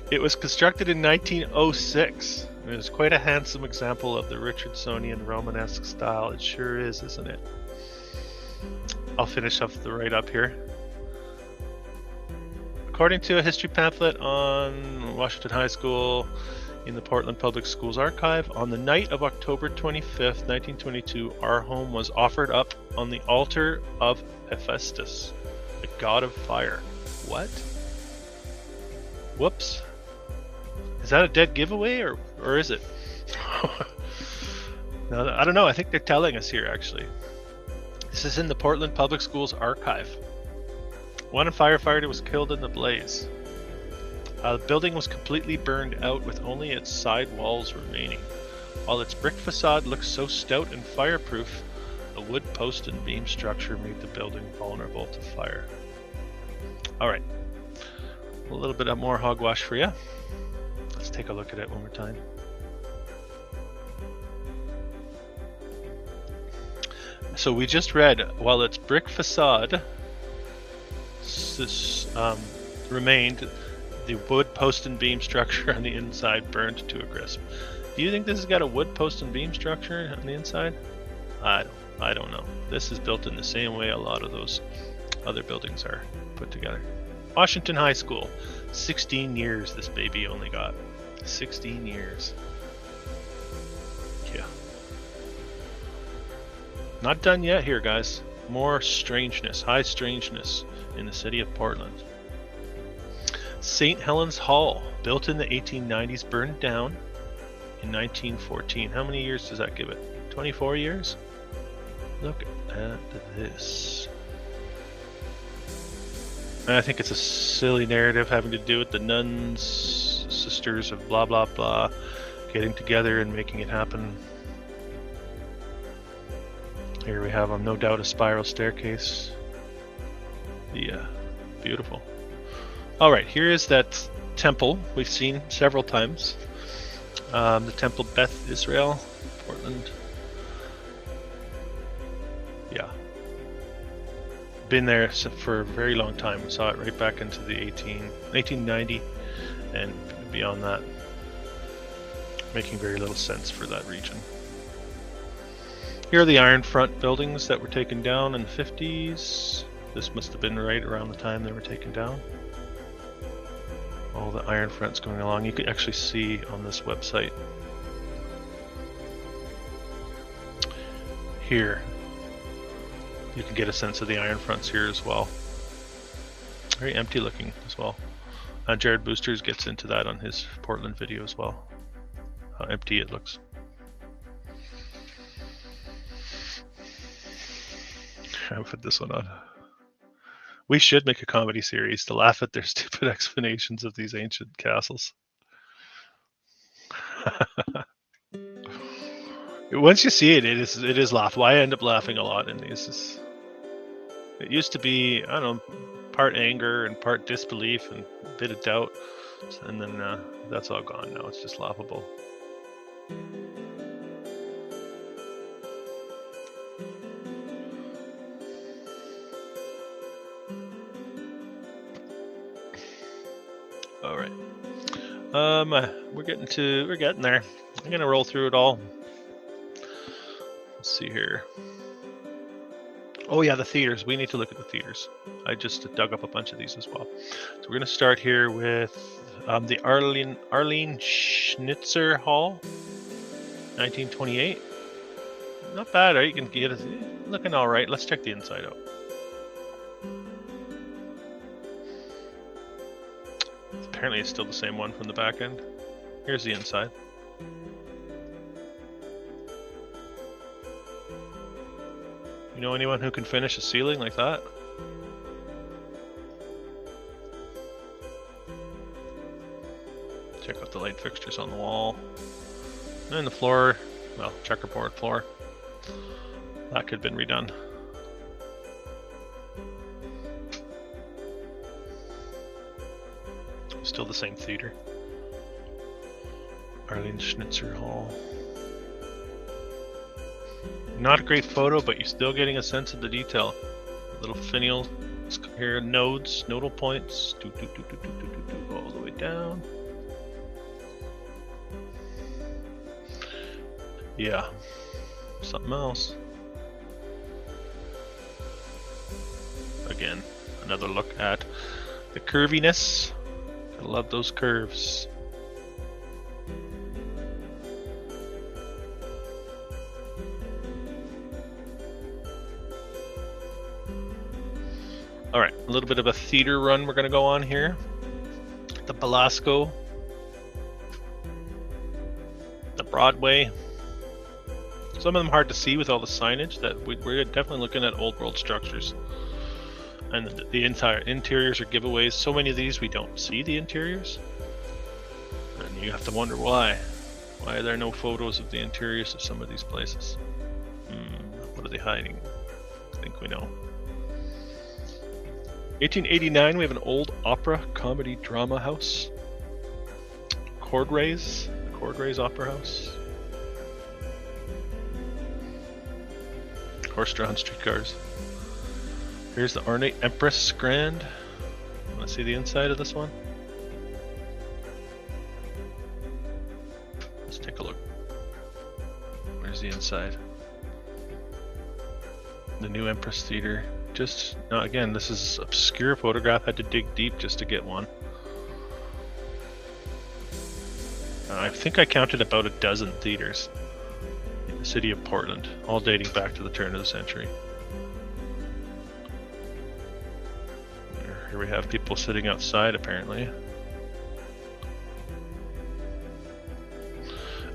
It was constructed in 1906. It is quite a handsome example of the Richardsonian Romanesque style. It sure is, isn't it? I'll finish off the write-up here. According to a history pamphlet on Washington High School in the Portland Public Schools archive, on the night of October 25th, 1922, our home was offered up on the altar of Hephaestus, the god of fire. What? Whoops. Is that a dead giveaway, or is it? No, I don't know. I think they're telling us here, actually. This is in the Portland Public Schools archive. One firefighter was killed in the blaze. The building was completely burned out with only its side walls remaining. While its brick facade looks so stout and fireproof, the wood post and beam structure made the building vulnerable to fire. Alright, a little bit more hogwash for you. Let's take a look at it one more time. So we just read, while its brick facade remained, the wood post and beam structure on the inside burned to a crisp. Do you think this has got a wood post and beam structure on the inside? I don't know. This is built in the same way a lot of those other buildings are put together. Washington High School, 16 years this baby only got. 16 years. Yeah. Not done yet here, guys. More strangeness, high strangeness in the city of Portland. St. Helens Hall, built in the 1890s, burned down in 1914. How many years does that give it? 24 years? Look at this. And I think it's a silly narrative having to do with the nuns, sisters of blah blah blah, getting together and making it happen. Here we have, no doubt, a spiral staircase. Yeah, beautiful. Alright, here is that temple we've seen several times. The Temple Beth Israel, Portland. Yeah. Been there for a very long time. We saw it right back into the 1890 and beyond that. Making very little sense for that region. Here are the iron front buildings that were taken down in the 50s. This must have been right around the time they were taken down. All the iron fronts going along. You can actually see on this website here You can get a sense of the iron fronts here as well. Very empty looking as well. Jared Boosters gets into that on his Portland video as well. How empty it looks. I'll put this one on. We should make a comedy series to laugh at their stupid explanations of these ancient castles. Once you see it, it is laughable. I end up laughing a lot in these. It used to be, I don't know, part anger and part disbelief and a bit of doubt, and then that's all gone now. It's just laughable. All right. We're getting there. I'm gonna roll through it all. Let's see here. Oh yeah, the theaters. We need to look at the theaters. I just dug up a bunch of these as well. So we're gonna start here with the Arlene Schnitzer Hall, 1928. Not bad, right? You can get it looking all right. Let's check the inside out. Apparently it's still the same one from the back end. Here's the inside. You know anyone who can finish a ceiling like that? Check out the light fixtures on the wall. And the floor, well, checkerboard floor. That could have been redone. Still the same theater. Arlene Schnitzer Hall. Not a great photo, but you're still getting a sense of the detail. Little finials here, nodes, nodal points, all the way down. Yeah, something else. Again, another look at the curviness. I love those curves. All right, a little bit of a theater run we're going to go on here. The Belasco, the Broadway. Some of them hard to see with all the signage. That we're definitely looking at old world structures. And the entire interiors are giveaways. So many of these we don't see the interiors. And you have to wonder why. Why are there no photos of the interiors of some of these places? What are they hiding? I think we know. 1889, we have an old opera comedy drama house. Cordray's Opera House. Horse-drawn streetcars. Here's the ornate Empress Grand. Want to see the inside of this one? Let's take a look. Where's the inside? The new Empress Theater. Just, again, this is obscure photograph. Had to dig deep just to get one. I think I counted about a dozen theaters in the city of Portland, all dating back to the turn of the century. Here we have people sitting outside, apparently.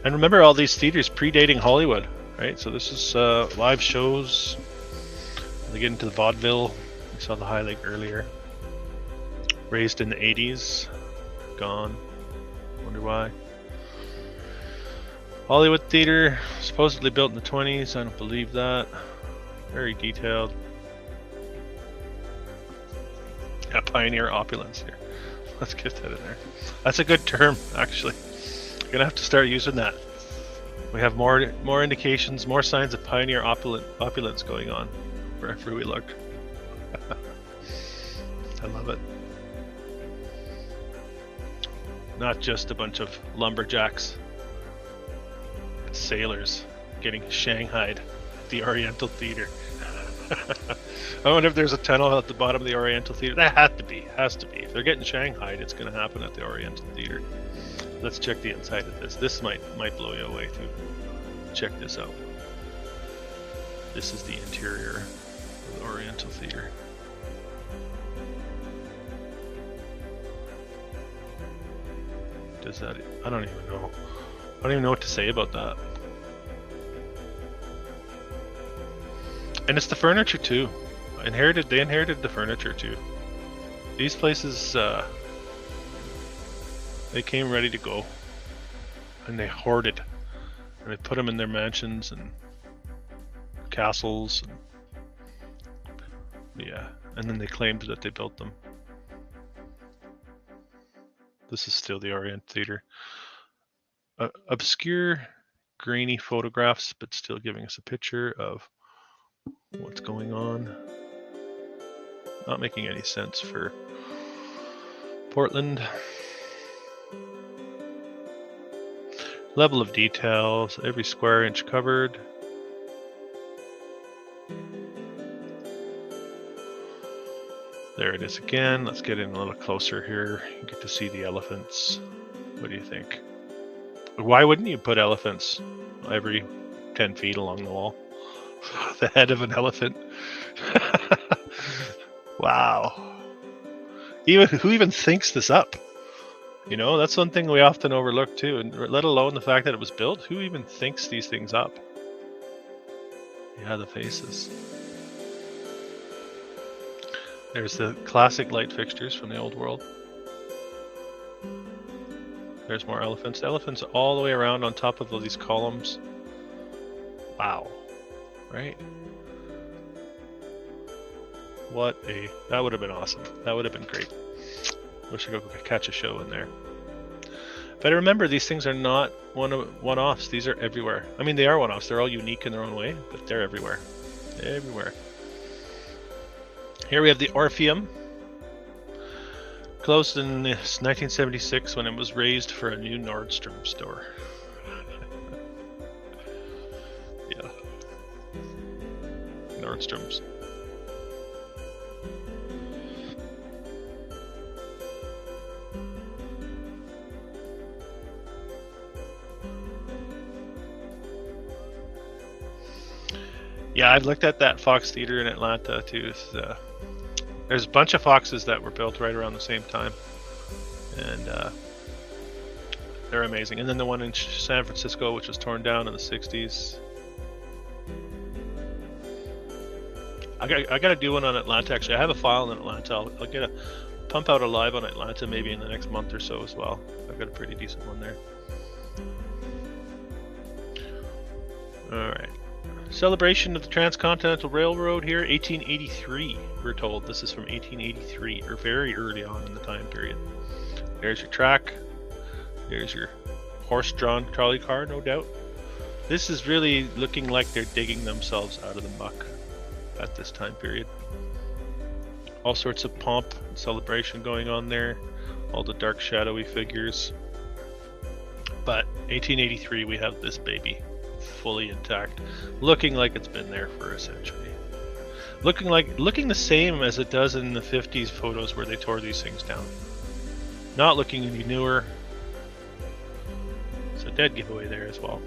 And remember, all these theaters predating Hollywood, right? So this is live shows. They get into the vaudeville. We saw the High Lake earlier. Raised in the 80s. Gone. Wonder why. Hollywood Theater, supposedly built in the 20s. I don't believe that. Very detailed. Yeah, pioneer opulence here. Let's get that in there. That's a good term, actually. You're gonna have to start using that. We have more indications, more signs of pioneer opulence going on wherever we look. I love it. Not just a bunch of lumberjacks, but sailors getting shanghaied at the Oriental Theater. I wonder if there's a tunnel at the bottom of the Oriental Theater. That has to be. If they're getting shanghaied, it's going to happen at the Oriental Theater. Let's check the inside of this. This might blow you away too. Check this out. This is the interior. The Oriental Theater. Does that? I don't even know. I don't even know what to say about that. And it's the furniture too. They inherited the furniture too. These places, they came ready to go, and they hoarded, and they put them in their mansions and castles, and yeah, and then they claimed that they built them. This is still the Orient Theater. Obscure, grainy photographs, but still giving us a picture of what's going on. Not making any sense for Portland. Level of details, every square inch covered. There it is again. Let's get in a little closer here. You get to see the elephants. What do you think? Why wouldn't you put elephants every 10 feet along the wall? The head of an elephant. Wow. Who even thinks this up? You know, that's one thing we often overlook too, and let alone the fact that it was built. Who even thinks these things up? Yeah, the faces. There's the classic light fixtures from the old world. There's more elephants. Elephants all the way around on top of all these columns. Wow. Right? That would have been awesome. That would have been great. Wish I could catch a show in there. But remember, these things are not one-offs. These are everywhere. I mean, they are one-offs. They're all unique in their own way, but they're everywhere. Everywhere. Here we have the Orpheum. Closed in 1976 when it was raised for a new Nordstrom store. Yeah. Nordstrom's. Yeah, I've looked at that Fox Theater in Atlanta too. There's a bunch of Foxes that were built right around the same time, and they're amazing. And then the one in San Francisco, which was torn down in the 60s. I got to do one on Atlanta, actually. I have a file in Atlanta. I'll get a pump out a live on Atlanta maybe in the next month or so as well. I've got a pretty decent one there. Alright. Celebration of the Transcontinental Railroad here, 1883, we're told. This is from 1883, or very early on in the time period. There's your track. There's your horse-drawn trolley car, no doubt. This is really looking like they're digging themselves out of the muck at this time period. All sorts of pomp and celebration going on there. All the dark, shadowy figures. But 1883, we have this baby. Fully intact, looking like it's been there for a century, looking the same as it does in the 50s photos where they tore these things down. Not looking any newer. It's a dead giveaway there as well.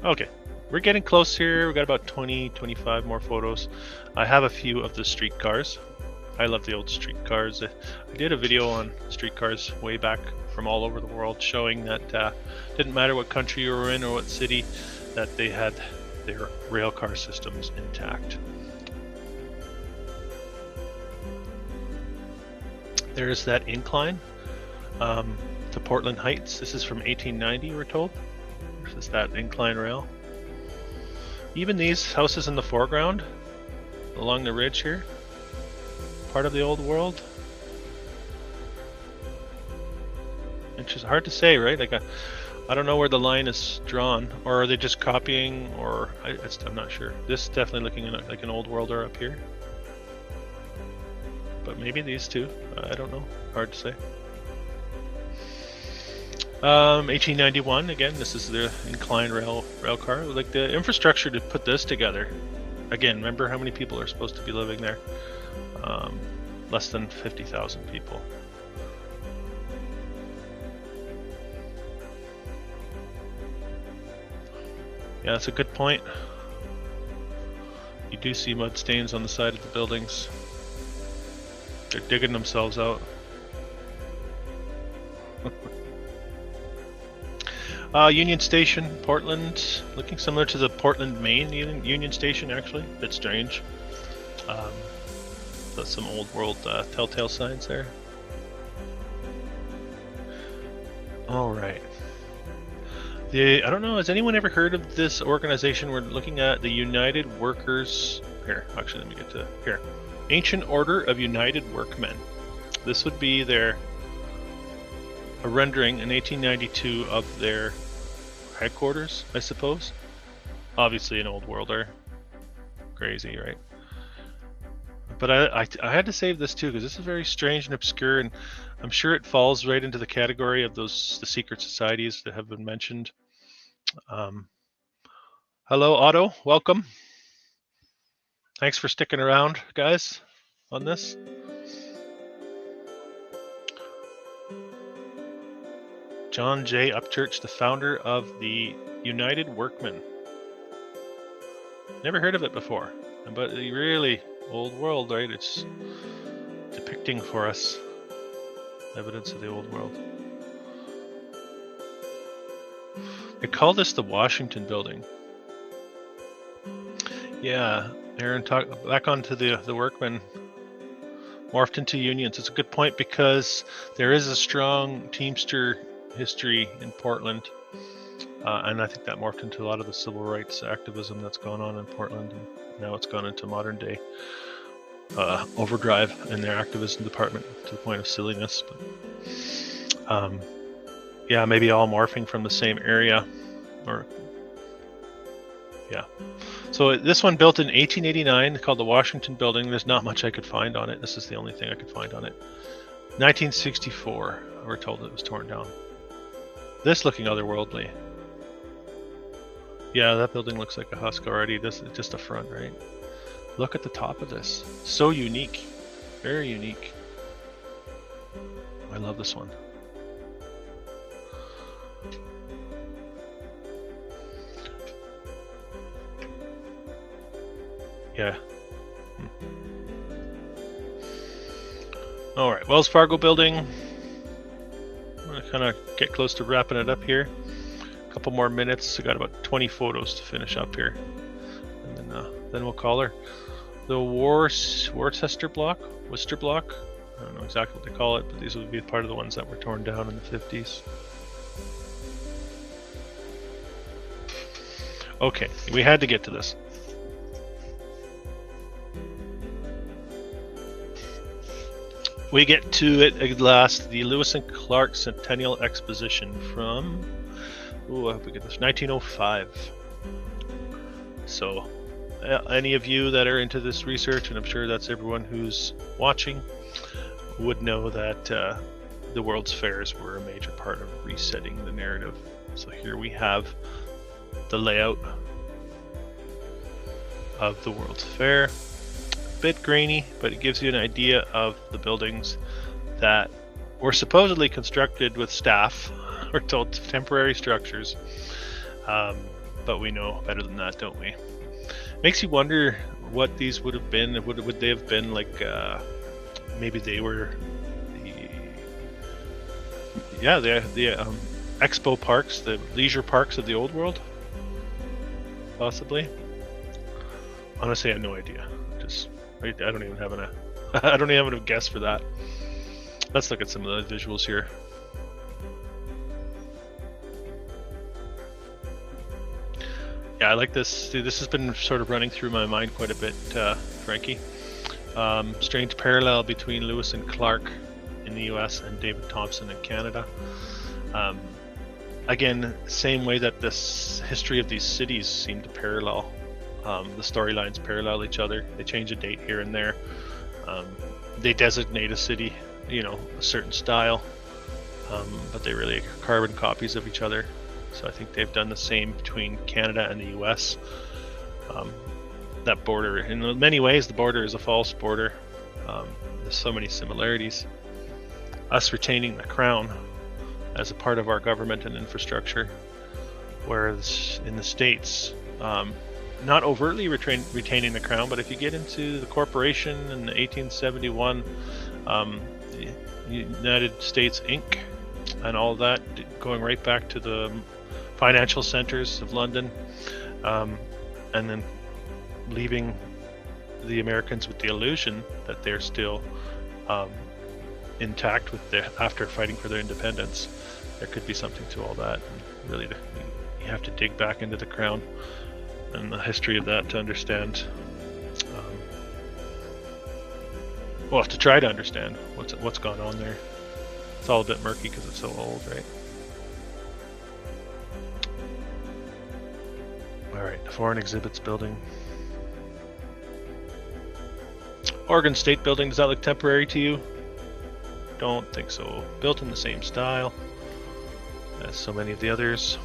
Okay, we're getting close here. We got about 20-25 more photos. I have a few of the streetcars. I love the old streetcars. I did a video on streetcars way back from all over the world, showing that didn't matter what country you were in or what city, that they had their rail car systems intact. There's that incline to Portland Heights. This is from 1890, we're told. This is that incline rail. Even these houses in the foreground, along the ridge here, part of the old world. It's just hard to say, right? Like I don't know where the line is drawn, or are they just copying, or I'm not sure. This is definitely looking like an old worlder up here, but maybe these two. I don't know. Hard to say. 1891 again. This is the inclined rail car. Like the infrastructure to put this together. Again, remember how many people are supposed to be living there? Less than 50,000 people. Yeah, that's a good point. You do see mud stains on the side of the buildings. They're digging themselves out. Union Station, Portland, looking similar to the Portland, Maine Union Station, actually. A bit strange. That's some old world telltale signs there. All right. I don't know, has anyone ever heard of this organization? We're looking at the United Workers. Here, actually, let me get to here. Ancient Order of United Workmen. This would be a rendering in 1892 of their headquarters, I suppose. Obviously, an old worlder. Crazy, right? But I had to save this too because this is very strange and obscure, and I'm sure it falls right into the category of the secret societies that have been mentioned. Hello, Otto. Welcome. Thanks for sticking around, guys, on this. John J. Upchurch, the founder of the United Workmen. Never heard of it before, but really old world, right? It's depicting for us evidence of the old world. They call this the Washington Building. Yeah, Aaron, back onto the workmen morphed into unions. It's a good point because there is a strong Teamster history in Portland, and I think that morphed into a lot of the civil rights activism that's gone on in Portland, and now it's gone into modern day overdrive in their activism department to the point of silliness. But yeah, maybe all morphing from the same area, or yeah. So this one built in 1889, called the Washington Building. There's not much I could find on it. This is the only thing I could find on it. 1964, we're told it was torn down. This looking otherworldly. Yeah, that building looks like a husk already. This is just a front, right? Look at the top of this. So unique. Very unique. I love this one. Yeah. All right, Wells Fargo Building. I'm gonna kind of get close to wrapping it up here. A couple more minutes. I got about 20 photos to finish up here, and then we'll call her. The Worcester block. I don't know exactly what they call it, but these would be part of the ones that were torn down in the 50s. Okay, we had to get to this. We get to it at last, the Lewis and Clark Centennial Exposition from, I hope we get this, 1905. So, any of you that are into this research, and I'm sure that's everyone who's watching, would know that the World's Fairs were a major part of resetting the narrative. So here we have the layout of the World's Fair. Bit grainy, but it gives you an idea of the buildings that were supposedly constructed with staff. We're told temporary structures, but we know better than that, don't we? Makes you wonder what these would have been. Would they have been like maybe they were the expo parks, the leisure parks of the old world, possibly. Honestly, I have no idea. I don't even have a guess for that. Let's look at some of the visuals here. Yeah, I like this. Dude, this has been sort of running through my mind quite a bit, Frankie. Strange parallel between Lewis and Clark in the US and David Thompson in Canada. Again, same way that this history of these cities seem to parallel. The storylines parallel each other. They change a date here and there. They designate a city, a certain style, but they really are carbon copies of each other. So I think they've done the same between Canada and the US. That border, in many ways, the border is a false border. There's so many similarities. Us retaining the crown as a part of our government and infrastructure, whereas in the States, not overtly retaining the crown, but if you get into the corporation in 1871, the United States Inc., and all that, going right back to the financial centers of London, and then leaving the Americans with the illusion that they're still intact with after fighting for their independence. There could be something to all that, and really you have to dig back into the crown and the history of that to understand. Well, to try to understand what's gone on there. It's all a bit murky because it's so old, right? Alright, the Foreign Exhibits Building. Oregon State Building, does that look temporary to you? Don't think so. Built in the same style as so many of the others.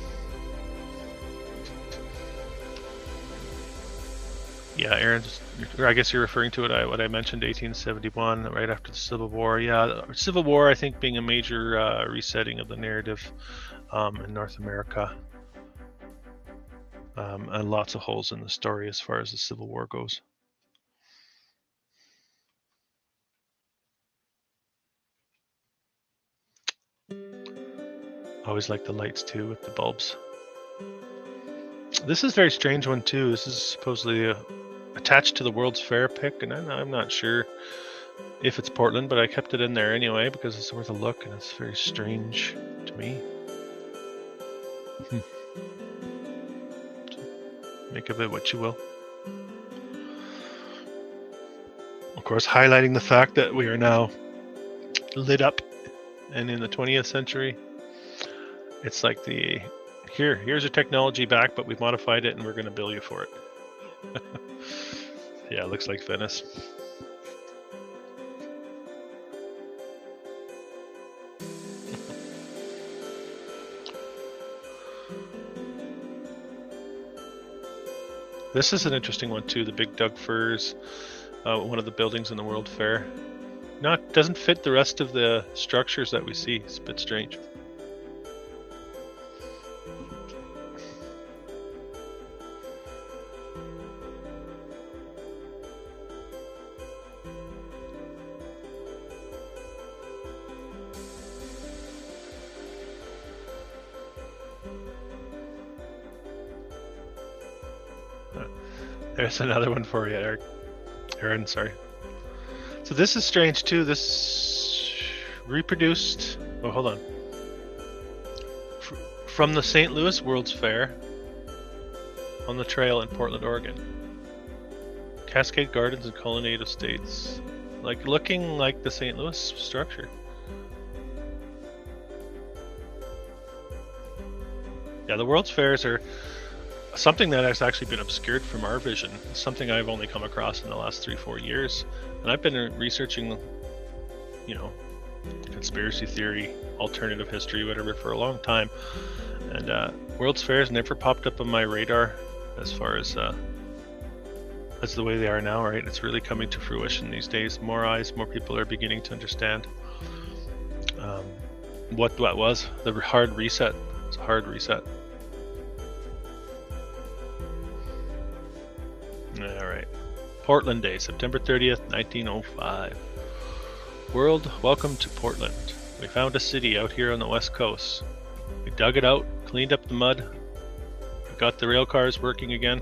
Yeah, Aaron, I guess you're referring to what I mentioned, 1871, right after the Civil War. Yeah, the Civil War, I think, being a major resetting of the narrative in North America. And lots of holes in the story as far as the Civil War goes. Always like the lights too with the bulbs. This is a very strange one too. This is supposedly attached to the World's Fair pick, and I'm not sure if it's Portland, but I kept it in there anyway because it's worth a look, and it's very strange to me. Make of it what you will. Of course, highlighting the fact that we are now lit up and in the 20th century. It's like here's your technology back, but we've modified it and we're going to bill you for it. Yeah, it looks like Venice. This is an interesting one too, the Big Doug Firs, one of the buildings in the World Fair. Doesn't fit the rest of the structures that we see. It's a bit strange. There's another one for you, Aaron, sorry. So this is strange too. This reproduced, oh, hold on. From the St. Louis World's Fair on the trail in Portland, Oregon. Cascade Gardens and Colonnade Estates. Like looking like the St. Louis structure. Yeah, the World's Fairs are something that has actually been obscured from our vision. It's something I've only come across in the last 3-4 years. And I've been researching, conspiracy theory, alternative history, whatever, for a long time. And World's Fairs never popped up on my radar as far as that's the way they are now, right? It's really coming to fruition these days. More eyes, more people are beginning to understand what that was. The hard reset. It's a hard reset. Alright. Portland Day, September 30th, 1905. World, welcome to Portland. We found a city out here on the west coast. We dug it out, cleaned up the mud, we got the rail cars working again,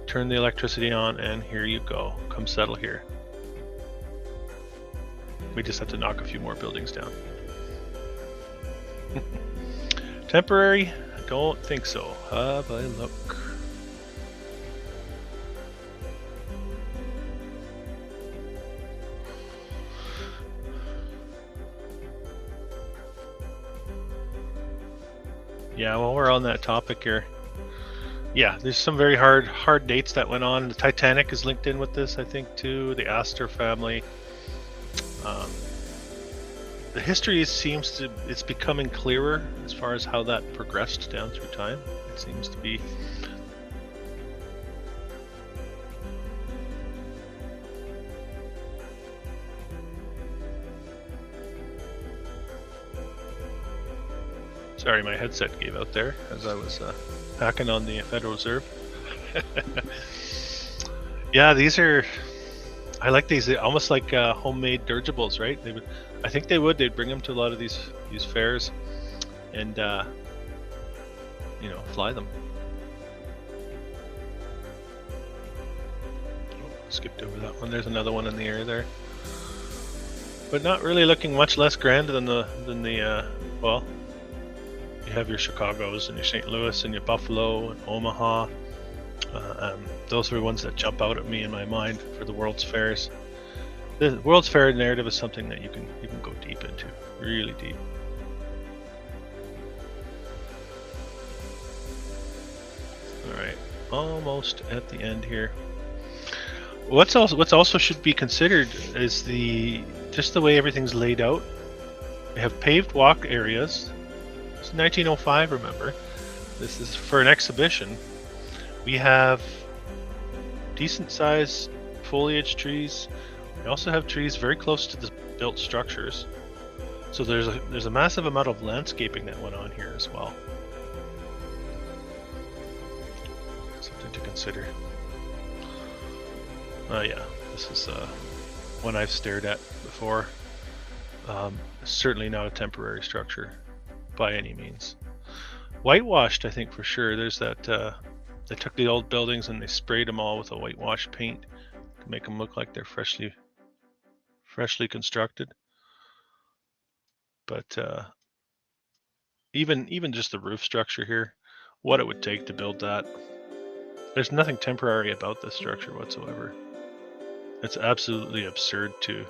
turned the electricity on, and here you go. Come settle here. We just have to knock a few more buildings down. Temporary? I don't think so. Have a look. Yeah, well, we're on that topic here. Yeah, there's some very hard dates that went on. The Titanic is linked in with this, I think, too. The Astor family. The history it's becoming clearer as far as how that progressed down through time. It seems to be. Sorry, my headset gave out there as I was hacking on the Federal Reserve. Yeah, these are. I like these. They're almost like homemade dirigibles, right? They would. I think they would. They'd bring them to a lot of these fairs, and fly them. Oh, skipped over that one. There's another one in the air there, but not really looking much less grand than the well. You have your Chicago's and your St. Louis and your Buffalo and Omaha. Those are the ones that jump out at me in my mind for the World's Fairs. The World's Fair narrative is something that you can go deep into, really deep. All right, almost at the end here. What's also should be considered is just the way everything's laid out. We have paved walk areas. It's 1905, remember. This is for an exhibition. We have decent sized foliage trees. We also have trees very close to the built structures. So there's a massive amount of landscaping that went on here as well. Something to consider. Yeah, this is one I've stared at before. Certainly not a temporary structure by any means. Whitewashed, I think, for sure. There's that. They took the old buildings and they sprayed them all with a whitewash paint to make them look like they're freshly constructed. But even just the roof structure here, what it would take to build that. There's nothing temporary about this structure whatsoever. It's absolutely absurd to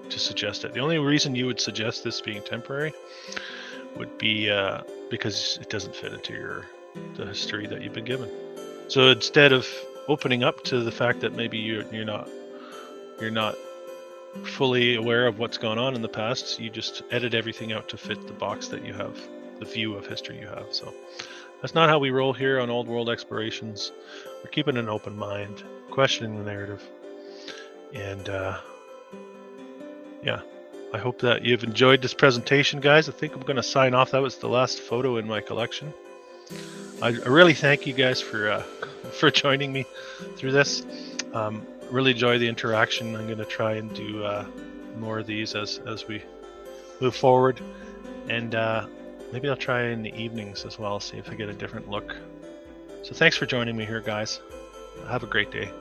suggest it. The only reason you would suggest this being temporary would be because it doesn't fit into the history that you've been given. So instead of opening up to the fact that maybe you're not fully aware of what's gone on in the past, you just edit everything out to fit the box that you have, the view of history you have. So that's not how we roll here on Old World Explorations. We're keeping an open mind, questioning the narrative, and yeah, I hope that you've enjoyed this presentation, guys. I think I'm going to sign off. That was the last photo in my collection. I really thank you guys for joining me through this. Really enjoy the interaction. I'm going to try and do more of these as we move forward, and maybe I'll try in the evenings as well, see if I get a different look. So thanks for joining me here, guys. Have a great day.